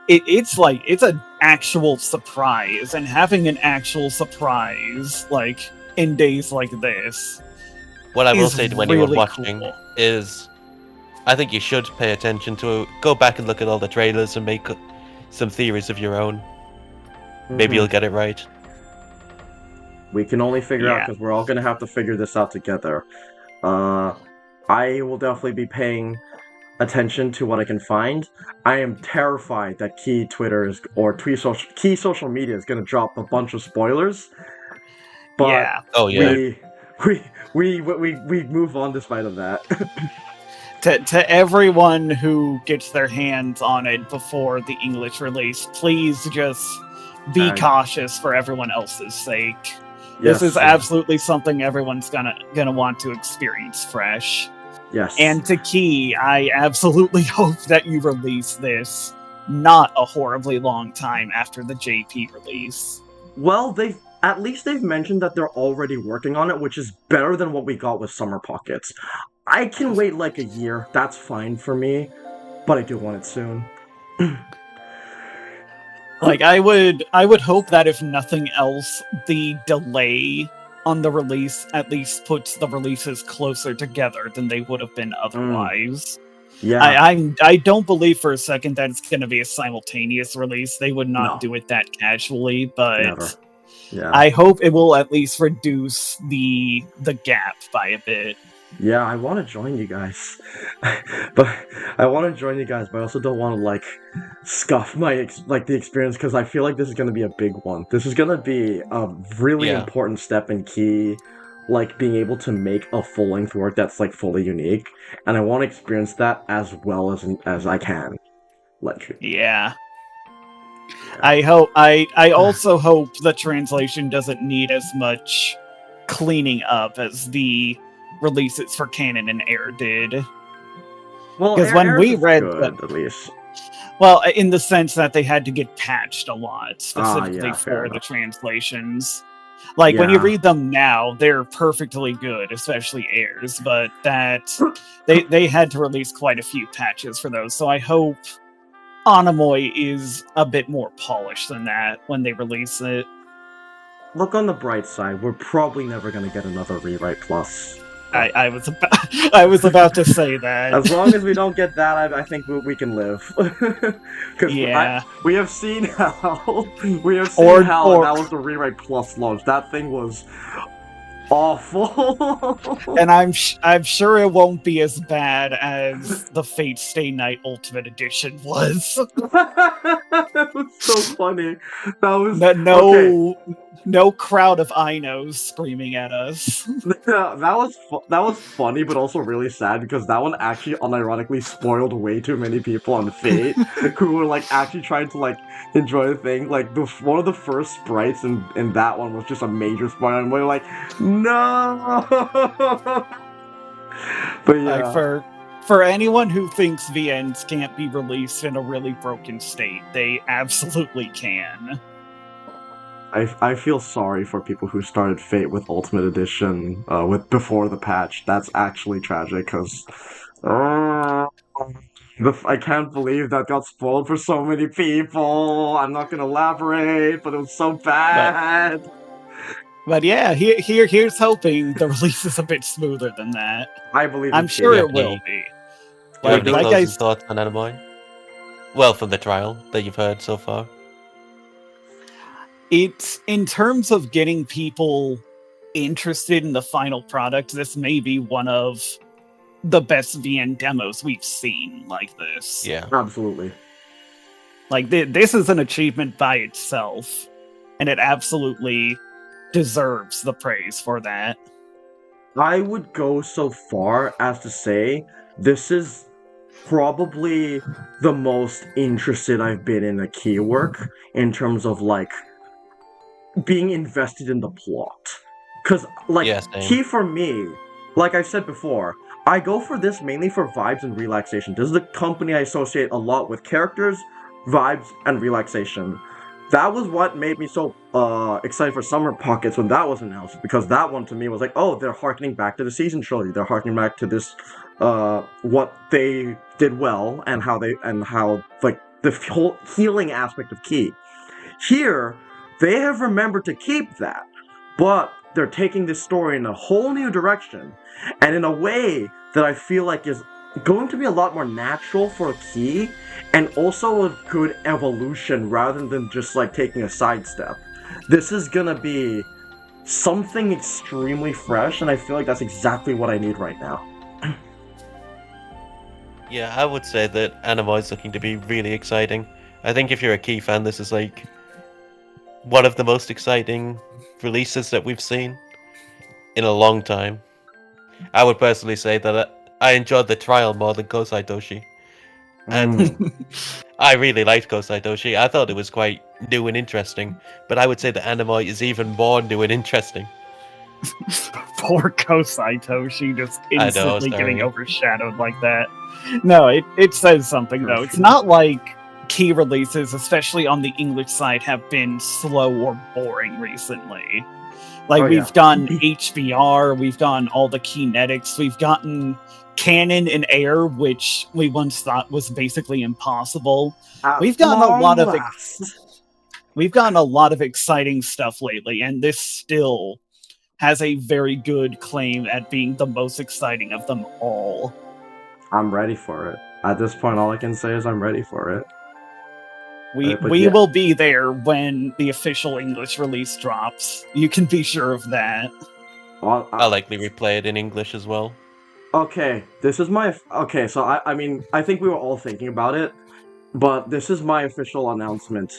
it's an actual surprise, and having an actual surprise like in days like this. What I will say to anyone really watching cool. is, I think you should pay attention to, go back and look at all the trailers and make some theories of your own. Maybe you'll get it right. We can only figure out because we're all going to have to figure this out together. I will definitely be paying attention to what I can find. I am terrified that Key Twitter Key social media is going to drop a bunch of spoilers. But we move on despite of that. To everyone who gets their hands on it before the English release, please just be cautious for everyone else's sake. This is absolutely something everyone's gonna want to experience fresh. Yes. And to Key, I absolutely hope that you release this not a horribly long time after the JP release. Well, at least they've mentioned that they're already working on it, which is better than what we got with Summer Pockets. I can wait like a year. That's fine for me, but I do want it soon. Like I would hope that if nothing else, the delay on the release at least puts the releases closer together than they would have been otherwise. Yeah. I don't believe for a second that it's going to be a simultaneous release. They would not No. do it that casually, but Never. Yeah. I hope it will at least reduce the gap by a bit. Yeah, I want to join you guys, but I want to join you guys, but I also don't want to like scuff my the experience because I feel like this is gonna be a big one. This is gonna be a really Yeah. important step in key, like being able to make a full length work that's like fully unique, and I want to experience that as well as I can. Like, Yeah. I also hope the translation doesn't need as much cleaning up as the releases for Canon and Air did. well, 'Cause when we is read good, at least. Well, in the sense that they had to get patched a lot, specifically yeah, fair for the enough. translations. Like, when you Yeah. read them now, they're perfectly good, especially Airs, but that they had to release quite a few patches for those, so I hope Anemoi is a bit more polished than that when they release it. Look on the bright side. We're probably never gonna get another rewrite plus. I was about to say that. As long as we don't get that, I think we can live. Because Yeah. we have seen how and Or- that was the rewrite plus launch. That thing was awful. And I'm sure it won't be as bad as the Fate Stay Night Ultimate Edition was. That was so funny. That was No crowd of Inos screaming at us. that was funny, but also really sad because that one actually unironically spoiled way too many people on Fate who were like actually trying to like enjoy the thing. Like one of the first sprites in that one was just a major spoiler, and we're like, no. But yeah, Like for anyone who thinks VNs can't be released in a really broken state, they absolutely can. I feel sorry for people who started Fate with Ultimate Edition with before the patch. That's actually tragic because I can't believe that got spoiled for so many people. I'm not gonna elaborate, but it was so bad. But yeah, here's hoping the release is a bit smoother than that. I believe I'm it's sure good. it will be. Do you have any Like I closing s- thoughts on Anemoi? Well, from the trial that you've heard so far. It's in terms of getting people interested in the final product, this may be one of the best VN demos we've seen like this. Yeah. Absolutely. Like this is an achievement by itself, and it absolutely deserves the praise for that. I would go so far as to say this is probably the most interested I've been in a key work in terms of like being invested in the plot. Because like Yeah, same. key for me, like I said before, I go for this mainly for vibes and relaxation. This is the company I associate a lot with characters, vibes, and relaxation. That was what made me so excited for Summer Pockets when that was announced, because that one to me was like, oh, they're harkening back to the season trilogy. They're harkening back to this, what they did well and how like the whole healing aspect of Key. Here, they have remembered to keep that, but they're taking this story in a whole new direction, and in a way that I feel like is going to be a lot more natural for a Key, and also a good evolution rather than just like taking a sidestep. This is gonna be something extremely fresh, and I feel like that's exactly what I need right now. Yeah, I would say that Anemoi is looking to be really exciting. I think if you're a Key fan, this is like one of the most exciting releases that we've seen in a long time. I would personally say that I enjoyed the trial more than Kosai Toshi. And I really liked Kosai Toshi. I thought it was quite new and interesting. But I would say that Anemoi is even more new and interesting. Poor Kosai Toshi just I know, instantly sorry. getting overshadowed like that. No, it says something though. It's not like key releases, especially on the English side, have been slow or boring recently. Like, Oh, yeah. we've done HBR, we've done all the kinetics, we've gotten canon and air, which we once thought was basically impossible. At We've gotten a lot long of last. we've gotten a lot of exciting stuff lately, and this still has a very good claim at being the most exciting of them all. I'm ready for it. At this point, all I can say is I'm ready for it. We But we yeah. will be there when the official English release drops. You can be sure of that. Well, I'll likely replay it in English as well. okay, this is my... Okay, so I mean, I think we were all thinking about it, but this is my official announcement.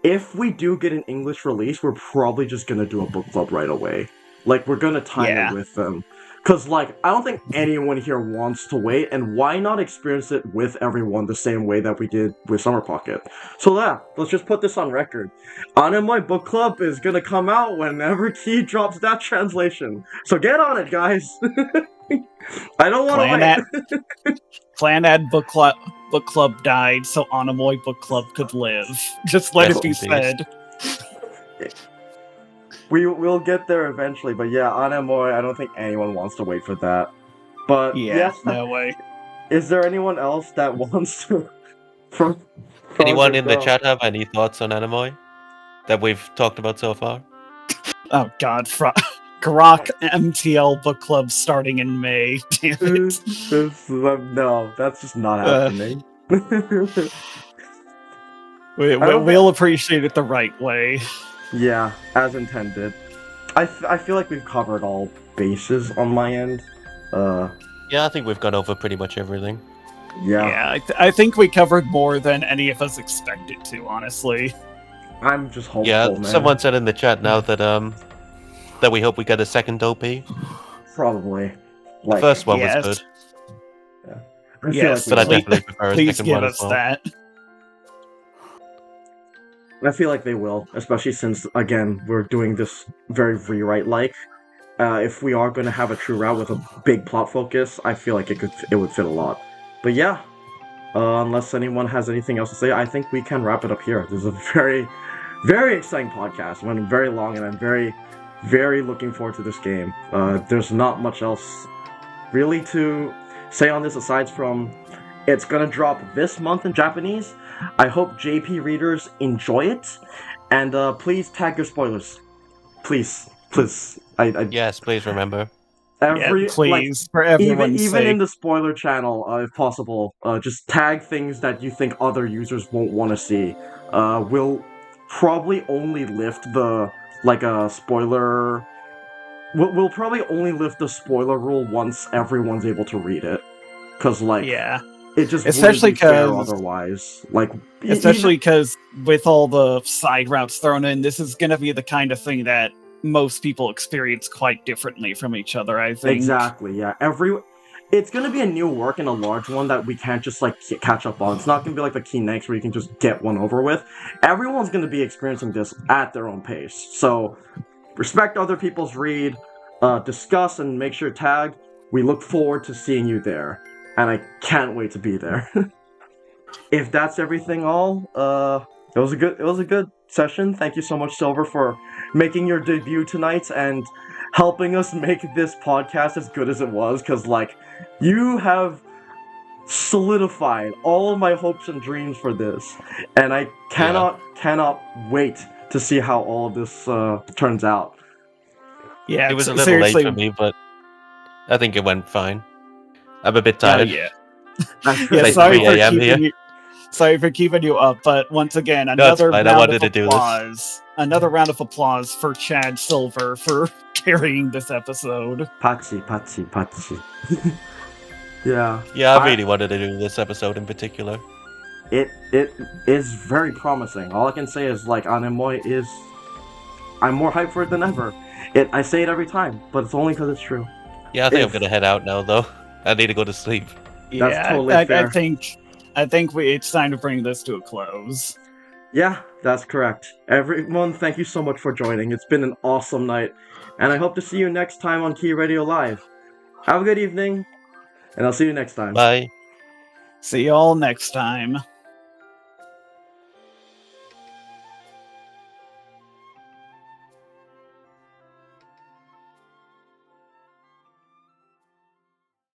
If we do get an English release, we're probably just gonna do a book club right away. Like, we're gonna time Yeah. it with them. Because, like, I don't think anyone here wants to wait, and why not experience it with everyone the same way that we did with Summer Pocket? So yeah, let's just put this on record. Anemoi Book Club is gonna come out whenever Key drops that translation. So get on it, guys! I don't want to wait! Clanad Book Club died, so Anemoi Book Club could live. Just let Rest it be in peace. said. We'll get there eventually, but yeah, Anemoi, I don't think anyone wants to wait for that. But Yeah, no way. Is there anyone else that wants to? From Anyone in the go? chat have any thoughts on Anemoi that we've talked about so far? Oh god, Grok MTL Book Club starting in May. Damn it. No, that's just not happening. We'll appreciate it the right way. Yeah, as intended. I feel like we've covered all bases on my end. Yeah, I think we've gone over pretty much everything. Yeah. I think we covered more than any of us expected to, honestly. I'm just hopeful, Yeah, man. someone said in the chat now that we hope we get a second OP. Probably. The first one was good. Yeah. I feel Yes, like But I we will. definitely prefer a Please second give one as us well. that. I feel like they will, especially since, again, we're doing this very rewrite-like. If we are going to have a true route with a big plot focus, I feel like it would fit a lot. But yeah, unless anyone has anything else to say, I think we can wrap it up here. This is a very, very exciting podcast. It went very long, and I'm very, very looking forward to this game. There's not much else really to say on this aside from it's going to drop this month in Japanese. I hope JP readers enjoy it, and please tag your spoilers. Please. Yes, please remember. Please, for everyone's even sake. in the spoiler channel, if possible, just tag things that you think other users won't want to see. We'll probably only lift the spoiler. We'll probably only lift the spoiler rule once everyone's able to read it, because it just especially wouldn't be fair because otherwise. Especially because with all the side routes thrown in, this is going to be the kind of thing that most people experience quite differently from each other, I think. Exactly, yeah. It's going to be a new work and a large one that we can't just catch up on. It's not going to be like the Key Next where you can just get one over with. Everyone's going to be experiencing this at their own pace. So respect other people's read, discuss, and make sure to tag. We look forward to seeing you there, and I can't wait to be there. If that's everything, it was a good session. Thank you so much, Silver, for making your debut tonight and helping us make this podcast as good as it was. Because you have solidified all of my hopes and dreams for this, and I cannot wait to see how all of this turns out. Yeah, It was a little late for me, but I think it went fine. I'm a bit tired. Oh, yeah. It's like 3 a.m. here. Sorry for keeping you up, but once again, No, it's another fine. I round wanted of to do this. applause. Another round of applause for Chad Silver for carrying this episode. Patsy. Yeah. Yeah, I really wanted to do this episode in particular. It is very promising. All I can say is Anemoi is. I'm more hyped for it than ever. I say it every time, but it's only because it's true. Yeah, I think I'm gonna head out now, though. I need to go to sleep. That's totally fair. I think it's time to bring this to a close. Yeah, that's correct. Everyone, thank you so much for joining. It's been an awesome night, and I hope to see you next time on Key Radio Live. Have a good evening, and I'll see you next time. Bye. See you all next time.